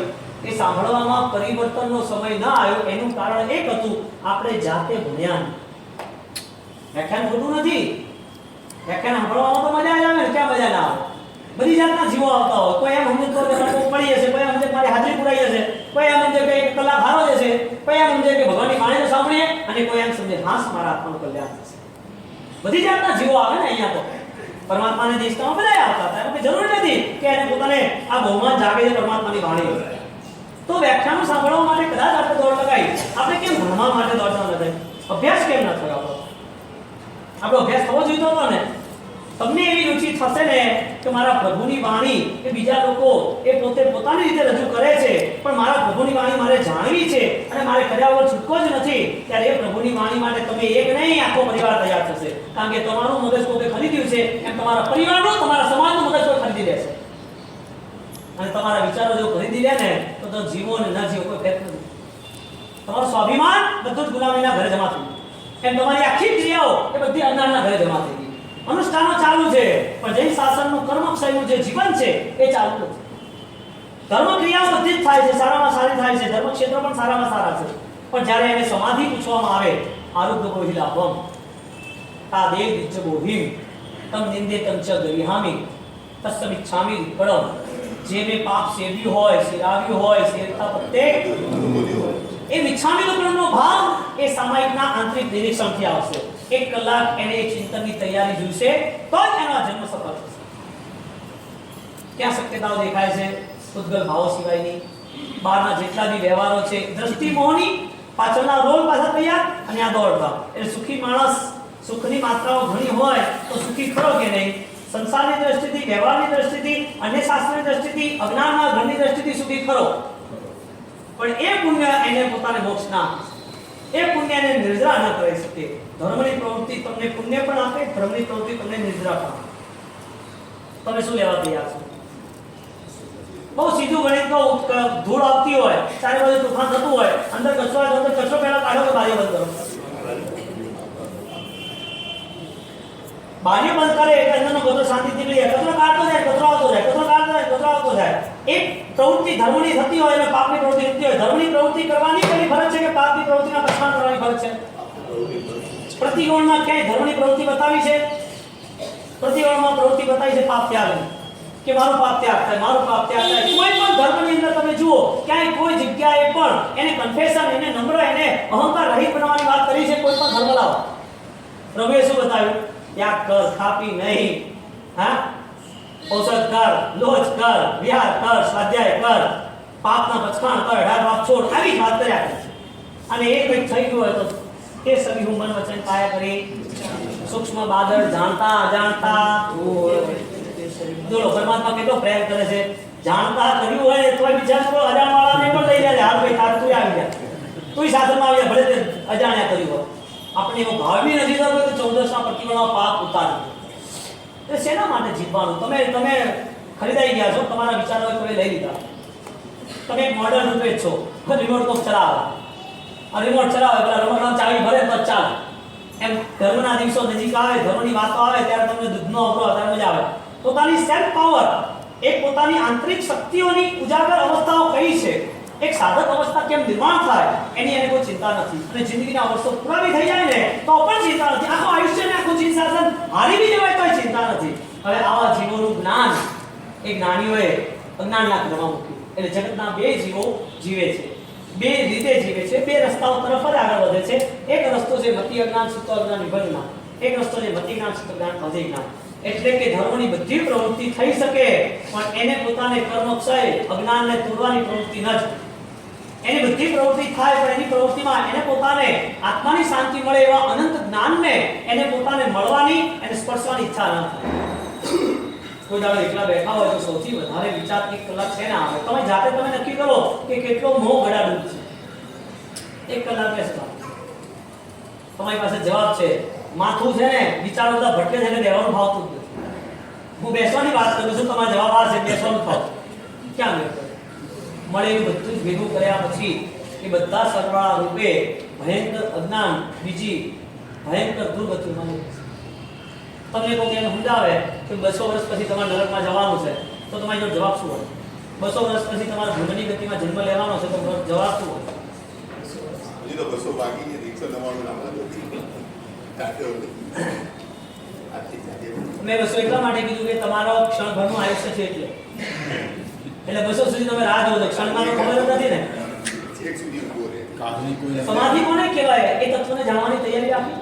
Speaker 1: એ સાંભળવામાં પરિવર્તનનો સમય ના આવ્યો. એનું કારણ એક હતું આપણે જાતે ભણ્યા. વ્યાખ્યાન ખોટું નથી, વ્યાખ્યાન સાંભળવામાં તો મજા આવે ને, ક્યાં મજા ના આવે? બધી જાતના જીવો આવતા હોય. કોઈ એમ સમજે તો પડી જશે, કોઈ એમ સમજે મારી હાજરી પુરાઈ જશે, કોઈ એમ સમજે કે 1 કલાક હારો જશે, કોઈ એમ સમજે કે ભગવાનની વાણીને સાંભળીએ, અને કોઈ એમ સમજે હાસ મારા આત્માનું કલ્યાણ થશે. બધી જાતના જીવો આવે ને અહીંયા તો. પરમાત્માને દેશમાં બધા આવતા હતા. એટલે જરૂરી નથી કે એને પોતાને આ બહુમાન જાગે છે પરમાત્માની વાણી. તો વ્યાખ્યાનો સાંભળવા માટે કદાચ આપણે દોડ લગાવી, આપણે કેમ ભણવા માટે દોડ ન લગાવી? અભ્યાસ કેમ ન થયો આપણો અભ્યાસ થવો જોઈએ હતો ને. તમને એવી રુચિ થશે ને કે મારા પ્રભુની વાણી એ બીજા લોકો એ પોતે પોતાની રીતે રજૂ કરે છે, પણ મારા પ્રભુની વાણી મારે જાણવી છે અને મારે કર્યા વગર છૂટકો જ નથી, ત્યારે એ પ્રભુની વાણી માટે તમે એક નહીં આખો પરિવાર તૈયાર થશે. કારણ કે તમારું મગજ કોકે ખરીદ્યું છે એમ તમારા પરિવારનું, તમારા સમાજનું મગજ કોઈ ખરીદી લેશે. અને તમારા વિચારો જો ખરીદી લે ને તો જીવો ને ન જીવો કોઈ ફેર નથી. તમારું સ્વાભિમાન બધું જ ગુલામીના ઘરે જમા થયું. એમ તમારી આખી ક્રિયાઓ એ બધી અનારના ઘરે જમા થઈ ગઈ. અનુષ્ઠાનો ચાલુ છે, પણ જૈન શાસનનું કર્મક્ષયનું જે જીવન છે એ ચાલુ નથી. ધર્મ ક્રિયાઓ બધી જ થાય છે, સારામાં સારી થાય છે, ધર્મ ક્ષેત્ર પણ સારામાં સારા છે, પણ જ્યારે એને સમાધિ પૂછવામાં આવે, આરુગ્ય બોહિલાભમ તા દેવ દિચ્ચ બોહિમ તમ નિંદે તમ ચ ગરિહામી તસ્મિચ્છામિ વિપળમ. જે મેં પાપ સેવ્યું હોય, સેરાવ્યું હોય, સેવતા પ્રત્યે એ વિછામી વિપળમનો ભાવ એ સામાયિકના આંતરિક નિરીક્ષણથી આવશે. 1 કલાક એને ચિંતનની તૈયારી જોઈશે તો જ એનો જન્મ સફળ થશે. ક્યાં શક્યતાઓ દેખાય છે? ઉદ્ગલ ભાવો સિવાયની. બહારના જેટલા બી વ્યવહારો છે, દ્રષ્ટિ મોહની, પાછળના રોલ પાછા તૈયાર અને આ દોડતા. એટલે સુખી માણસ સુખની માત્રાઓ ઘણી હોય તો સુખી ખરો કે નહીં? સંસારની દ્રષ્ટિથી, વ્યવહારની દ્રષ્ટિથી, અન્ય શાસ્ત્રની દ્રષ્ટિથી, અજ્ઞાનના ઘરની દ્રષ્ટિથી સુખી ખરો, પણ એ પુણ્ય એને પોતાને મોક્ષ ના આપે. એ પુણ્યને નિર્જરા ન કરી શકે. ધર્મની પ્રવૃત્તિ તમને પુણ્ય પણ આપે, ધર્મની પ્રવૃત્તિ તમને નિર્જરા પણ આપે. તમે શું લેવા તૈયાર છો? બહુ સીધું ગણિત નો ધૂળ આવતી હોય, ચારે બાજુ તોફાન થતું હોય, અંદર કચરો હોય તો અંદર કચરો પહેલા કાઢો કે બારીઓ બંધ કરો? બારીઓ બંધ કરે એટલે અંદરનો કચરો શાંતિથી નીકળી જાય. કચરો કાઢતો જાય, કચરો આવતો જાય, કચરો કાઢતો જાય, કચરો આવતો જાય. એક પ્રવૃત્તિ ધર્મની થતી હોય અને પાપની પ્રવૃત્તિ થતી હોય, ધર્મની પ્રવૃત્તિ કરવાની કઈ ફરજ છે કે પાપની પ્રવૃત્તિના પછાણ કરવાની ફરજ છે? પ્રતિગુણમાં ક્યાંય ધર્મની પ્રવૃત્તિ બતાવી છે? પ્રતિગુણમાં પ્રવૃત્તિ બતાવી છે પાપ ત્યાગની, કે મારું પાપ ત્યાગ થાય, મારું પાપ ત્યાગ થાય. કોઈ પણ ધર્મની અંદર તમે જુઓ, ક્યાંય કોઈ જગ્યાએ પણ એને કન્ફેશન, એને નમ્ર, એને અહંકાર રહિત બનાવવાની વાત કરી છે? કોઈ પણ ધર્મ લાવો, પ્રભુએ શું બતાવ્યું? ત્યાગ કર, ખાપી નહીં, હા, ઔષધ કર, લોજ કર, વિહાર કર, સ્વાધ્યાય કર, પાપના પછાણ કર, ઢાળ પાપ છોડ, આવી જ વાત કર્યા કરે. અને એ કંઈક થઈ ગયું હોય તો તે સભી હું મન વચન કાયા કરી સૂક્ષ્મ બાદળ જાણતા અજાણતા. જોડો પરમાત્મા કેટલો પ્રેમ કરે છે. જાણતા કર્યું હોય તો બીજા અજાણવાળાને પણ લઈ જાય, હાલ ભાઈ તાર તું આવી જા, તું શાસનમાં આવી જા, ભલે તે અજાણ્યા કર્યું હોય. આપણે એવો ભાવ બી નથી થતો કે 14ના પ્રતિકોણમાં પાપ ઉતારી. તો શેના માટે જીવવાનું? તમે ખરીદાઈ ગયા છો, તમારા વિચારો કોઈ લઈ લીધા, તમે એક મોડલ રૂપે જ છો, રિમોટ કોક ચલાવે, આ રિમોટ ચલાવે, પેલા રમકડામાં ચાવી ભરે તો ચાલે. એમ ધર્મના દિવસો નજીક આવે, ધર્મની વાતો આવે ત્યારે તમને દૂધનો અવરો ત્યારે મજા આવે. પોતાની સેલ્ફ પાવર, એક પોતાની આંતરિક શક્તિઓની ઉજાગર અવસ્થાઓ કઈ છે, એક સાધક અવસ્થા કેમ નિર્માણ થાય, એની એને કોઈ ચિંતા નથી. અને જિંદગીના વર્ષો પૂરા બી થઈ જાય ને તો પણ ચિંતા નથી. આખું આયુષ્ય ને આખું જીવન શાસન હારી બી જવાય તોય ચિંતા નથી. હવે આવા જીવોનું જ્ઞાન એ જ્ઞાનીઓએ અજ્ઞાનના ક્રમમાં મૂક્યું. એટલે જગતના બે જીવો જીવે છે, બે રીતે જીવે છે, બે રસ્તાઓ તરફ જ આગળ વધે છે. એક રસ્તો છે મતિ અજ્ઞાન, સુતો અજ્ઞાન, વિભર જ્ઞાન. એક રસ્તો છે મતિ જ્ઞાન, સુતો જ્ઞાન, અજય જ્ઞાન. એટલે કે ધર્મની બધી પ્રવૃત્તિ થઈ શકે પણ એને પોતાને કર્મક્ષય, અજ્ઞાનને તોડવાની પ્રવૃત્તિ ન જ. એની બધી પ્રવૃત્તિ થાય પણ એની પ્રવૃત્તિમાં એને પોતાને આત્માની શાંતિ મળે એવા અનંત જ્ઞાનને એને પોતાને મળવાની, એને સ્પર્શવાની ઈચ્છા ન થાય. કોઈ દાડો એકલા બેઠા હોય તો સૌથી વધારે વિચાર 1 કલાક છે ને આવે. તમે જાતે તમે નક્કી કરો કે કેટલો મોહ ગળાડૂબ છે. 1 કલાક બેસતા તમારી પાસે જવાબ છે. માથું છે ને વિચારો બધા ભટકે છે ને બેવાનું ભાવતું જ નથી. હું બેસવાની વાત કરું છું, તમારો જવાબ આ છે બેસવાનું ભાવ ક્યાં ગયો? મળે એવું બધું જ ભેગું કર્યા પછી એ બધા સરવાળા રૂપે ભયંકર અજ્ઞાન, બીજી ભયંકર દુર્ગતિ મને. તમને કોઈ એને સમજાવે કે 200 વર્ષ પછી તમારે નરકમાં જવાનું છે તો તમારો જવાબ શું હોય? 200 વર્ષ પછી તમારે ભૂંડની ગતિમાં જન્મ લેવાનો છે તો જવાબ શું હોય?
Speaker 2: હજી તો 200 બાકી છે, 199 નામ
Speaker 1: મેં 200 એટલા માટે કીધું કે તમારો ક્ષણભરનું આયુષ્ય છે એટલે 200 સુધી તમે રાહ જોવો છો. ક્ષણમાં તો ખબર જ નથી ને.
Speaker 2: એક સુધી ઉભો રહે.
Speaker 1: સમાધિ કોને કહેવાય? એ તત્વને જાણવાની તૈયારી રાખી.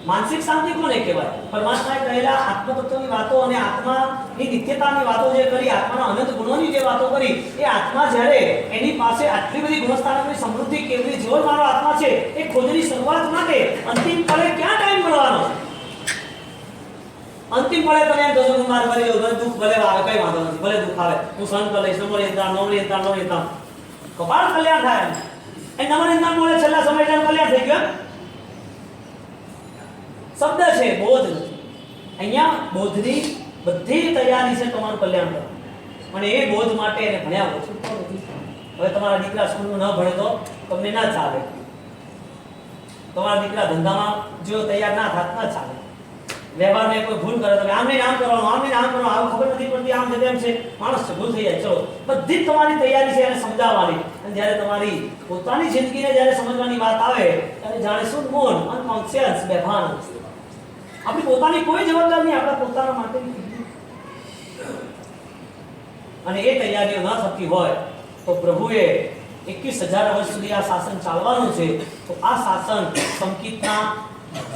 Speaker 1: માનસિક શાંતિ કોને કહેવાય? પરમાત્માએ કહેલા આત્મ તત્વની વાતો અને આત્માની નિત્યતાની વાતો જે કરી, આત્માના અનંત ગુણોની જે વાતો કરી, એ આત્મા જ્યારે એની પાસે આટલી બધી ગુણસ્થાનકની સમૃદ્ધિ કેવડી જેવો મારો આત્મા છે એ ખોજની શરૂઆત માટે અંતિમ પળે ક્યાં ટાઈમ મળવાનો? અંતિમ પળે તમે એમ કહો મારે ભરી જવું, દુઃખ ભલે આવે કઈ વાંધો નથી, ભલે દુઃખ આવે હું સહન કરી લઈશ, નમો કપાળ કલ્યાણ થાય. એ નમો મળે છેલ્લા સમય કલ્યાણ થઈ ગયું. શબ્દ છે, બોધ નથી. અહીંયા બોધની બધી તૈયારી છે તમારું કલ્યાણ કરવાનું, અને એ બોધ માટે એને ભણ્યા ઓછું નથી. હવે તમારા દીકરા સ્કૂલમાં ન ભણે તો તમને ના ચાલે. તમારા દીકરા ધંધામાં જો તૈયાર ના થાત ના ચાલે. વ્યવહારમાં કોઈ ભૂલ કરે તો આમ નહીં આમ કરવાનું, આમ નહીં આમ કરવાનું, આવું ખબર નથી પડતી, આમ છે તેમ છે, માણસ છે, ભૂલ થઈ જાય. ચલો બધી જ તમારી તૈયારી છે એને સમજાવવાની. અને જ્યારે તમારી પોતાની જિંદગીને જ્યારે સમજવાની વાત આવે ત્યારે જાણે શું મૌન, અનકોન્શિયસ, બેભાન. આપણી પોતાની કોઈ જવાબદારી નહીં, આપણા પોતાના માટેની. અને એ તૈયારીઓ ન થતી હોય તો પ્રભુએ 21,000 વર્ષ સુધી આ શાસન ચાલવાનું છે. તો આ શાસન સંકિતના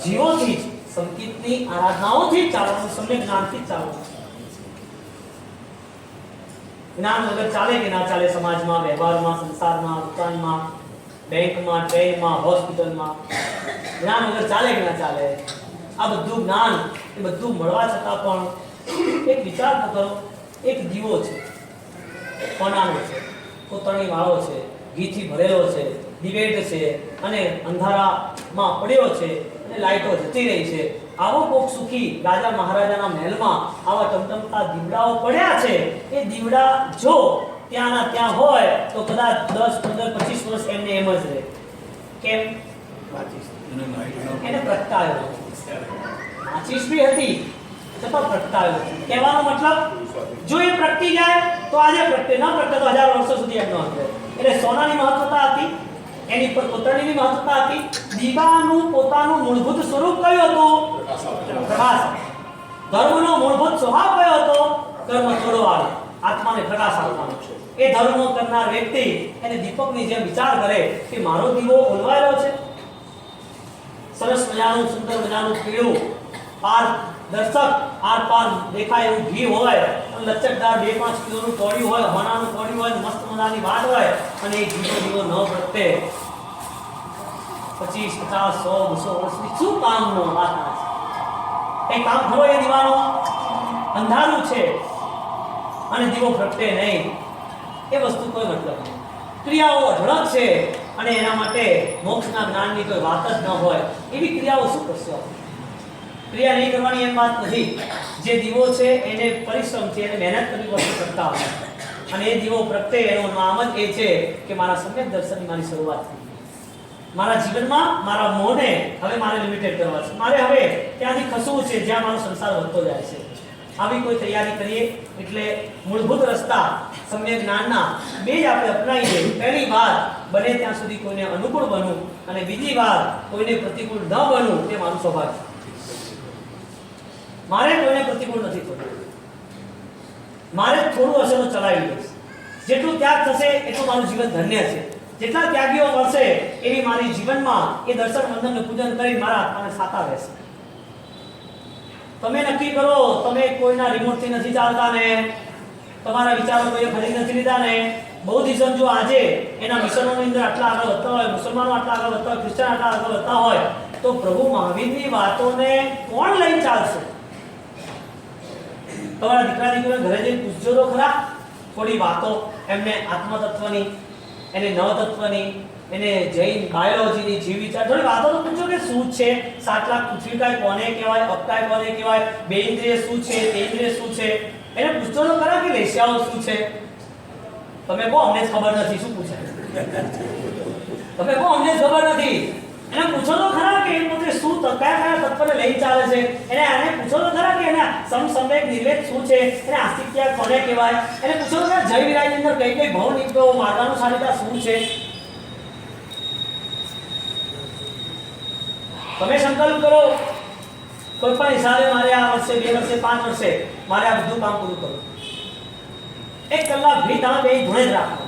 Speaker 1: જીવોથી જ, સંકિતની આરાધનાઓથી જ ચાલવાનું, સમ્યક જ્ઞાનથી જ ચાલવાનું. જ્ઞાન વગર ચાલે કે ના ચાલે? સમાજમાં, વ્યવહારમાં, સંસારમાં, દુકાનમાં, બેંકમાં, ટ્રેનમાં, હોસ્પિટલમાં જ્ઞાન વગર ચાલે કે ના ચાલે? આ બધું જ્ઞાન એ બધું મળવા છતાં પણ એક વિચાર તો કરો, એક દીવો છે, કોનાનો છે, કોતરણી વાળો છે, ઘીથી ભરેલો છે, દિવેટ છે અને અંધારામાં પડ્યો છે અને લાઈટો જતી રહી છે. આવો કોક સુખી રાજા મહારાજાના મહેલમાં આવા ટમટમતા દીવડાઓ પડ્યા છે. એ દીવડા જો ત્યાંના ત્યાં હોય તો કદાચ 10, 15, 25 વર્ષ એમને એમ જ રહે. કેમ? એને પ્રગટાયો. માચીસ બી હતી છતાં પ્રગટાયો. કહેવાનો મતલબ જો એ પ્રગટી જાય તો આજે પ્રગટે, ન પ્રગટે તો હજાર વર્ષો સુધી એમ ન હશે. એટલે સોનાની મહત્વતા હતી, એની પર કોતરણીની મહત્વતા હતી. દીવાનું પોતાનું મૂળભૂત સ્વરૂપ કયું હતું? પ્રકાશ. ધર્મનો મૂળભૂત સ્વભાવ કયો હતો? કર્મ છોડવાનો, આત્માને પ્રકાશ આપવાનો. એ ધર્મ કરનાર વ્યક્તિ એને દીપકની જેમ વિચાર કરે કે મારો દીવો ઓલવાયેલો છે, સરસ મજાનું સુંદર મજાનું પીળું પારદર્શક આર પાર દેખાય એવું ઘી હોય, લચકદાર 2-5 કિલોનું કોળિયું હોય, હોનાનું કોળિયું હોય, મસ્ત મજાની વાત હોય અને એ દીવો ન પ્રગટે 25, 50, 100, 200 વર્ષની શું કામનો વાત છે? એ કામ ખરો એ દીવાનો? અંધારું છે અને દીવો પ્રગટે નહીં, એ વસ્તુ કોઈ મતલબ નહીં. ક્રિયાઓ અઢળક છે અને એના માટે મોક્ષના જ્ઞાનની કોઈ વાત જ ન હોય એવી ક્રિયાઓ શું કરશે? ક્રિયા નહીં કરવાની એમ વાત નથી. જે દીવો છે એને પરિશ્રમથી એને મહેનત કરવી પડશે કરતા હોય અને એ દીવો પ્રગટે એનું નામ જ એ છે કે મારા સમ્યક દર્શનની મારી શરૂઆત થઈ. મારા જીવનમાં મારા મોહને હવે મારે લિમિટેડ કરવા છે. મારે હવે ત્યાંથી ખસવું છે જ્યાં મારો સંસાર વધતો જાય છે. આવી કોઈ તૈયારી કરીએ એટલે મૂળભૂત રસ્તા સમ્યક જ્ઞાનના બે જ આપણે અપનાવીએ. પહેલી વાર બને ત્યાં સુધી કોઈને અનુકૂળ બનવું અને બીજી વાર કોઈને પ્રતિકૂળ ન બનવું તે મારું સૌભાગ્ય. મારે કોઈને પ્રતિકૂળ નથી થતું. મારે થોડું હશે તો ચલાવી લઈશ. જેટલું ત્યાગ થશે એટલું મારું જીવન ધન્ય છે. જેટલા ત્યાગીઓ મળશે એવી મારી જીવનમાં એ દર્શન વંદનનું પૂજન કરી મારા આત્માને સાતા રહેશે. તમે નક્કી કરો, તમે કોઈના રિમોટથી નથી ચાલતા ને તમારા વિચારો કોઈએ ખરીદ નથી લીધા ને બૌદ્ધિઝમ જો આજે એના મિશનોની અંદર આટલા આગળ વધતા હોય, મુસલમાનો આટલા આગળ વધતા હોય, ક્રિશ્ચન આટલા આગળ વધતા હોય તો પ્રભુ મહાવીરની વાતોને કોણ લઈને ચાલશે? તમારા દીકરા દીકરીઓને ઘરે જઈને પૂછજો તો ખરા થોડી વાતો એમને આત્મતત્વની, એને નવતત્વની, એને જૈન બાયોલોજીની, જીવ વિચાર થોડી વાતો તો પૂછો કે શું છે? 7 લાખ પૃથ્વીકાય કોને કહેવાય, અપકાય કોને કહેવાય, બે ઇન્દ્રિય શું છે, તે ઇન્દ્રિય શું છે? એને પૂછજો તો ખરા કે લેશિયાઓ શું છે? તમે કહો અમને જ ખબર નથી. શું પૂછે? તમે કહો અમને જ ખબર નથી. એને પૂછો તો ખરા કે એ પોતે શું કયા તત્વને લઈ ચાલે છે? એને પૂછો તો ખરા કે એના સમસંવેગ નિર્વેદ શું છે? એને આસ્તિક્ય કોને કહેવાય? એને પૂછો તો ખરા જય વિરાયની અંદર કઈ કઈ ભવ નીકળો, માર્ગાનુસારિતા શું છે? તમે સંકલ્પ કરો કોઈ પણ હિસાબે મારે આ વર્ષે, 2 વર્ષે, 5 વર્ષે મારે આ બધું કામ પૂરું કરવું. 1 કલાક ભી તમે બે ધોણે જ રાખો,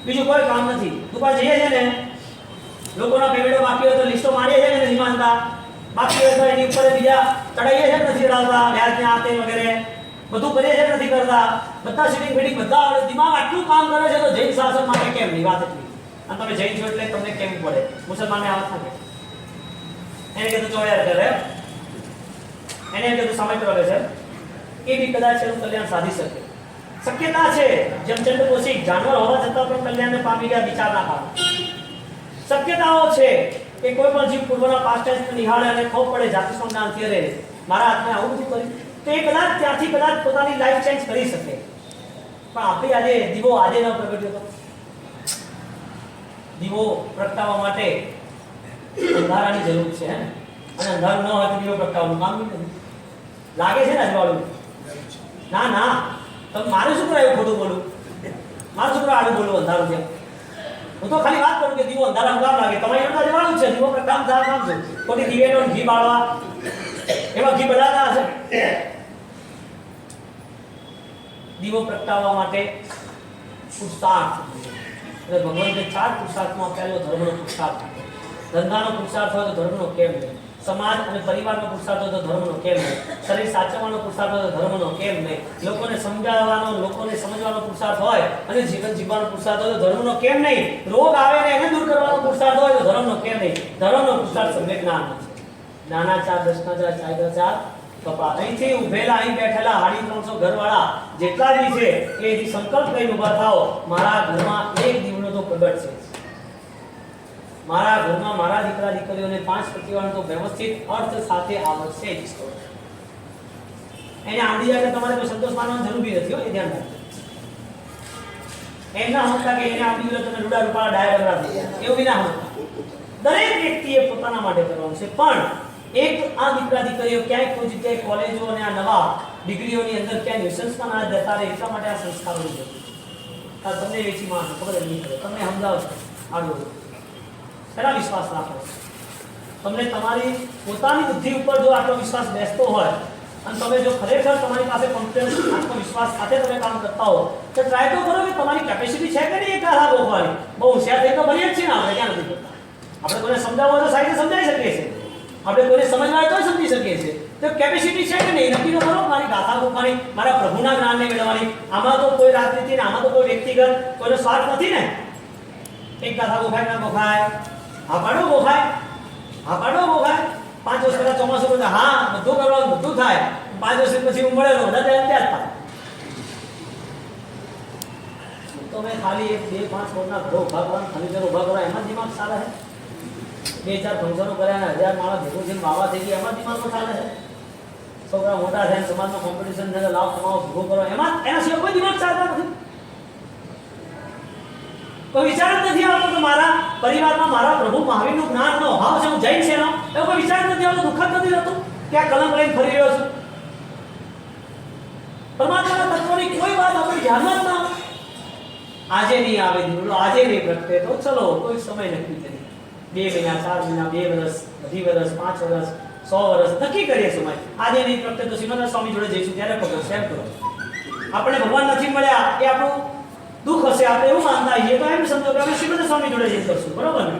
Speaker 1: બીજું કોઈ કામ નથી. દુકાન જઈએ છે ને લોકોના પેમેન્ટો બાકી હોય તો લિસ્ટો મારીએ છે ને નથી માનતા, બાકી હોય તો એની ઉપર બીજા ચડાઈએ છે નથી ચડાવતા, વ્યાજને આ તે વગેરે બધું કરીએ છે નથી કરતા. બધા સીટિંગ ફીટિંગ બધા આવડે, દિમાગ આટલું કામ કરે છે તો જૈન શાસન માટે કેમ નહીં? વાત એટલી. અને તમે જૈન છો એટલે તમને કેમ પડે? મુસલમાનને આવત થાય એને કીધું ચોયાર કરે, એને કીધું સમય કરે છે એ બી કદાચ એનું કલ્યાણ સાધી શકે. શક્યતા છે જમચંદ કોશિક જાનવર હોવા છતાં પણ કલ્યાણને પામી ગયા વિચારના કારણે. શક્યતાઓ છે કે કોઈ પણ જીવ પૂર્વના પાસ્ટ ટેન્સને નિહાળે અને ખબર પડે જાતિ સંજ્ઞાન થિયરે મારા હાથમાં આવું બધું કર્યું તો એ કદાચ ત્યાંથી કદાચ પોતાની લાઈફ ચેન્જ કરી શકે. પણ આપણે આજે દીવો આજે ન પ્રગટ્યો તો દીવો પ્રગટાવવા માટે અંધારાની જરૂર છે અને અંધારું ન હોય તો દીવો પ્રગટાવવાનું કામ નથી. લાગે છે ને અજવાળું? ના ના, તમે મારે શું કરાયું ખોટું બોલું? મારે શું આડું બોલું અંધારું છે? હું તો ખાલી વાત કરું કે દીવો અંધારાનું કામ લાગે. તમારી અંદર અજવાળું છે, દીવો પ્રગટાવવાનું કામ છે. ખોટી દિવેટો ઘી બાળવા એવા ઘી બનાવતા હશે. દીવો પ્રગટાવવા માટે પુરુષાર્થ એટલે ભગવાન કે 4 પુરુષાર્થમાં પહેલો ધર્મનો પુરુષાર્થ. ધંધાનો પુરુષાર્થ હોય તો ધર્મનો કેમ નહીં? સમાજ અને પરિવારનો પુરુષાર્થ હોય તો ધર્મનો કેમ નહીં? શરીર સાચવવાનો પુરુષાર્થ હોય તો ધર્મનો કેમ નહીં? લોકોને સમજાવવાનો, લોકોને સમજવાનો પુરુષાર્થ હોય અને જીવન જીવવાનો પુરુષાર્થ હોય તો ધર્મનો કેમ નહીં? રોગ આવે ને એને દૂર કરવાનો પુરુષાર્થ હોય તો ધર્મનો કેમ નહીં? ધર્મનો પુરુષાર્થ સમ્યક જ્ઞાનનો છે. નાના ચાર, દસના ચાર, ચાર ચાર કપા. અહીંથી ઉભેલા, અહીં બેઠેલા 350 ઘરવાળા જેટલા બી છે એ સંકલ્પ લઈને ઊભા થાઓ, મારા ઘરમાં એક દીવડો તો પ્રગટ છે. મારા ઘરમાં મારા દીકરા દીકરીઓને 5 પ્રતિવાળનો તો વ્યવસ્થિત અર્થ સાથે આવડશે જ. એને આવડી જાય એટલે તમારે કોઈ સંતોષ માનવાની જરૂર બી નથી, એ ધ્યાન રાખજો. એમ ના સમજતા કે એને આવડી ગયો તમે રૂડા રૂપાળા ડાયરા થઈ ગયા, એવું બી ના સમજતા. દરેક વ્યક્તિએ પોતાના માટે કરવાનું છે. પણ એક આ દીકરા દીકરીઓ ક્યાંય કોઈ જગ્યાએ કોલેજો અને આ નવા ડિગ્રીઓની અંદર ક્યાંય નિશંસમાં ના જતા રહે એટલા માટે આ સંસ્કારોની જરૂર છે. આ તમને વેચી માણસો ખબર નહીં પડે, તમને સમજાવશે આગળ. એના વિશ્વાસ રાખો. તમને તમારી પોતાની બુદ્ધિ ઉપર જો આટલો વિશ્વાસ બેસતો હોય અને તમે જો ખરેખર તમારી પાસે કોન્ફિડન્સ, આત્મવિશ્વાસ સાથે તમે કામ કરતા હો તો ટ્રાય તો કરો કે તમારી કેપેસિટી છે કે નહીં એક ગાથા ગોખવાની. બહુ હોશિયાર થઈ તો બનીએ જ છીએ ને આપણે, ક્યાં નથી કરતા. આપણે કોઈને સમજાવવો તો સારી રીતે સમજાવી શકીએ છીએ, આપણે કોઈને સમજવા તો સમજી શકીએ છીએ. તો કેપેસિટી છે કે નહીં નક્કી તો કરો. મારી ગાથા ગોખવાની, મારા પ્રભુના જ્ઞાનને મેળવવાની. આમાં તો કોઈ રાજનીતિ ને આમાં તો કોઈ વ્યક્તિગત કોઈનો સ્વાર્થ નથી ને. એક ગાથા ગોખાય ના ગોખાય, હા પાડો ગોખાય, હા પાડો ગોખાય. 5 વર્ષ પહેલા ચોમાસું બધા હા બધું કરવાનું બધું થાય, 5 વર્ષ પછી હું મળેલો બધા ત્યાં જ થાય. તો મેં ખાલી 2-5 કરોડના ઘરો ઉભા કરવાના, ખાલી ઘરો ઉભા કરવા એમાં દિમાગ ચાલે છે? 2-4 ફંક્શનો કર્યા ને 1000 માણસ ભેગું થઈને વાવા થઈ ગયા એમાં દિમાગમાં ચાલે છે? છોકરા મોટા થયા સમાજમાં કોમ્પિટિશન છે લાવ કમાવો ભેગો કરો એમાં, એના સિવાય કોઈ દિમાગ ચાલતા નથી. કોઈ વિચાર જ નથી આવતો કે મારા પરિવારમાં મારા પ્રભુ મહાવીરનું જ્ઞાનનો અભાવ છે, હું જૈન છે એનો એવો કોઈ વિચાર નથી આવતો. દુઃખ જ નથી થતું કે આ કલંક લઈને ફરી રહ્યો છું. પરમાત્માના તત્વની કોઈ વાત આપણી ધ્યાનમાં જ ના આવે. આજે નહીં આવે દીવડો, આજે નહીં પ્રગટે તો ચલો કોઈ સમય નક્કી કરીએ. 2 મહિના, 4 મહિના, 2 વર્ષ, 2 વર્ષ, 5 વર્ષ, 100 વર્ષ નક્કી કરીએ સમય. આજે નહીં પ્રગટે તો શ્રીમદ સ્વામી જોડે જઈશું ત્યારે પકડો શેર કરો. આપણે ભગવાન નથી મળ્યા એ આપણું દુઃખ હશે, આપણે એવું માનતા હોઈએ તો એમ સમજો કે અમે શ્રીમદ સ્વામી જોડે જઈ કરશું, બરોબર ને?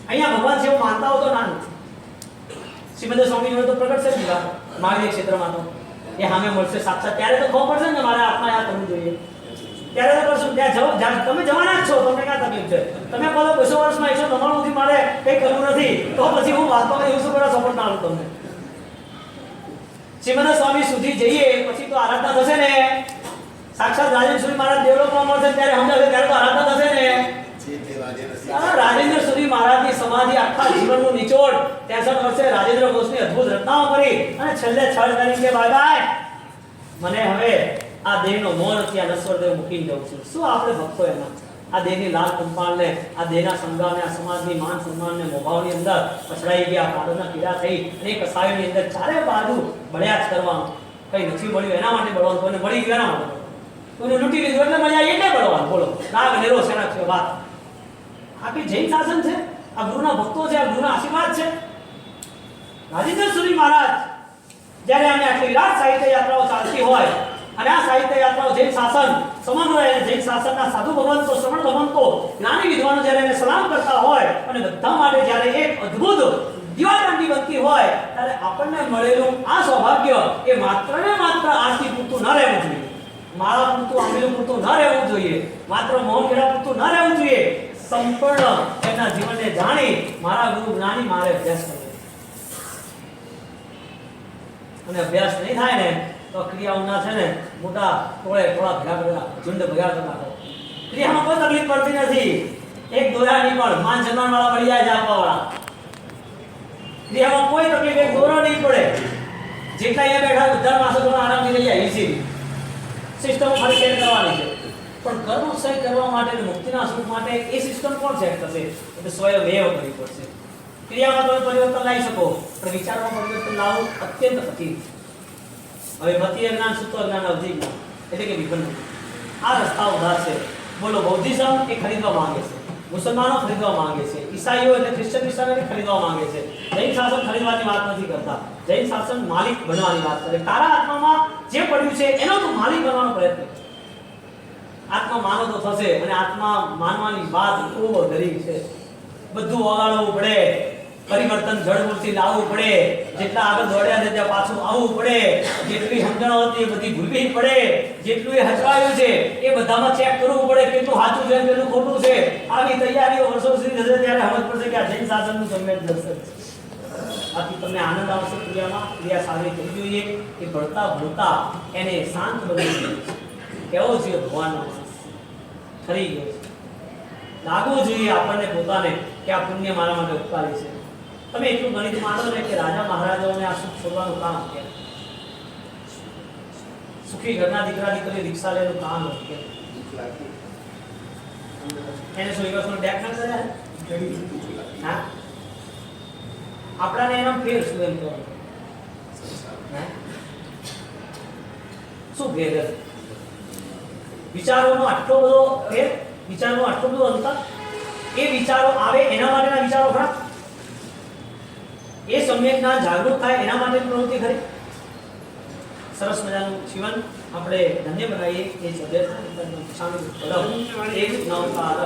Speaker 1: અહીંયા ભગવાન છે એવું માનતા હો તો ના નથી. શ્રીમદ સ્વામી જોડે તો પ્રગટ છે જીવા મહાવીર ક્ષેત્રમાં તો એ સામે મળશે સાક્ષાત, ત્યારે તો ખબર પડશે ને મારે આત્મા યાદ કરવું જોઈએ, ત્યારે તો કરશું. ત્યાં તમે જવાના જ છો, તમને ક્યાં તકલીફ છે? તમે બોલો 200 વર્ષમાં 199 સુધી મારે કંઈ કરવું નથી તો પછી હું વાસ્તવમાં એવું શું કરવા સપોર્ટ ના આવું તમને? શ્રીમદ સ્વામી સુધી જઈએ પછી તો આરાધના થશે ને. સાક્ષાત રાજેન્દ્ર સુરી મહારાજ દેવલોકમાં મળશે ત્યારે સમજાવશે ત્યારે તો આરાધના થશે ને. રાજેન્દ્ર સુરી મહારાજની સમાધિ આખા જીવનનું નિચોડ 63 વર્ષે રાજેન્દ્ર ઘોષની અદ્ભુત રચનાઓ કરી અને છેલ્લે છળ કરી કે બાય બાય, મને હવે આ દેહનો મોહ નથી, આ નશ્વર દેહ મૂકીને જઉં છું. શું આપણે ભક્તો એમાં આ દેહની લાલ કંપાળને, આ દેહના સંગાને, આ સમાજની માન સન્માનને મોભાવની અંદર પછડાઈ ગયા, પાડોના પીડા થઈ અને એક કસાયોની અંદર ચારે બાજુ બળ્યા જ કરવાનું. કંઈ નથી મળ્યું એના માટે બળવાનું, કોઈને મળી ગયું એના માટે, કોઈને લૂંટી લીધું એટલે મજા આવી એટલે બળવાનું. બોલો નાગ લેરો શેના છે વાત. આખી જૈન શાસન છે, આ ગુરુના ભક્તો છે, આ ગુરુના આશીર્વાદ છે. રાજેન્દ્ર સુરી મહારાજ જ્યારે આને આટલી વિરાટ સાહિત્ય યાત્રાઓ ચાલતી હોય અને આ સાહિત્ય યાત્રાઓ જૈન શાસન સમન્વય અને જૈન શાસનના સાધુ ભગવંતો, શ્રવણ ભગવંતો, જ્ઞાની વિદ્વાનો જ્યારે એને સલામ કરતા હોય અને બધા માટે જ્યારે એક અદ્ભુત દિવાદાંડી બનતી હોય ત્યારે આપણને મળેલું આ સૌભાગ્ય એ માત્ર ને માત્ર આરતી પૂરતું ન રહેવું જોઈએ, માળા પૂરતું, આંબેલું પૂરતું ન રહેવું જોઈએ, માત્ર મૌન ખેડા પૂરતું ન રહેવું જોઈએ. સંપૂર્ણ એના જીવનને જાણી મારા ગુરુ જ્ઞાની મારે અભ્યાસ કરવો અને અભ્યાસ નહીં થાય ને તો ક્રિયાઓના છે ને મોટા ટોળે થોડા ભેગા કરેલા ઝુંડ ભેગા કરતા હોય. ક્રિયામાં કોઈ તકલીફ પડતી નથી. એક દોરા નહીં પણ માન સન્માન વાળા મળી જાય છે આપવા વાળા. ક્રિયામાં કોઈ તકલીફ એક દોરો નહીં પડે. જેટલા અહીંયા બેઠા બધા માણસો તમે આરામથી રહી જાય ઈઝીલી. સિસ્ટમ ખાલી સેટ કરવાની છે પણ કર્મ સહી કરવા માટે અને મુક્તિના સુખ માટે એ સિસ્ટમ કોણ સેટ કરશે? એટલે સ્વયમેવ કરવી પડશે. ક્રિયામાં તમે પરિવર્તન લાવી શકો પણ વિચારમાં પરિવર્તન લાવવું અત્યંત કઠિન. હવે મતીય જ્ઞાન, સૂત્ર જ્ઞાન, અવધિ જ્ઞાન એટલે કે વિભિન્ન આ રસ્તા ઉધાર છે. બોલો બૌદ્ધિઝમ એ ખરીદવા માંગે છે, મુસલમાનો ખરીદવા માંગે છે, ઈસાઈઓ એટલે ક્રિશ્ચન વિસ્તારને ખરીદવા માંગે છે. જૈન શાસન ખરીદવાની વાત નથી કરતા, જૈન શાસન માલિક બનવાની વાત કરે. તારા આત્મામાં જે પડ્યું છે એનો તું માલિક બનવાનો પ્રયત્ન કર. આત્મા માનો તો થશે અને આત્મા માનવાની વાત ખૂબ અઘરી છે. બધું વગાડવું પડે, પરિવર્તન જડમૂળથી લાવવું પડે, જેટલા આગળ દોડ્યા છે ત્યાં પાછું આવવું પડે, જેટલી સમજણ હતી એ બધી ભૂલવી પડે, જેટલું એ હચવાયું છે એ બધામાં ચેક કરવું પડે કેટલું સાચું છે કેટલું ખોટું છે. આવી તૈયારીઓ વર્ષો સુધી થશે ત્યારે સમજ પડશે કે આ જૈન શાસનનું સમ્યક દર્શન છે. બાકી તમને આનંદ આવશે ક્રિયામાં, ક્રિયા સારી થઈ જોઈએ કે ભણતા ભણતા એને શાંત બની ગયું કેવો છે ભગવાનનો માણસ ખરી ગયો છે. લાગવું જોઈએ આપણને પોતાને કે આ પુણ્ય મારા માટે ઉપકારી છે. તમે એટલું ગણિત માનો ને કે રાજા મહારાજાઓને આ સુખ છોડવાનું કામ કે સુખી ઘરના દીકરા દીકરી રિક્ષા લેવાનું કામ કે એને શું દિવસનો ડેક ન કર્યા હા આપણાને એનો ફેર શું એમ તો શું ફેર વિચારોનો આટલો બધો ફેર, વિચારનો આટલો બધો અંતર, એ વિચારો આવે એના માટેના વિચારો ખરા, એ સમ્યક જ્ઞાન જાગૃત થાય એના માટેની પ્રવૃત્તિ ખરી. સરસ મજાનું જીવન આપણે ધન્ય બનાવીએ એ સભ્ય એક નવકાર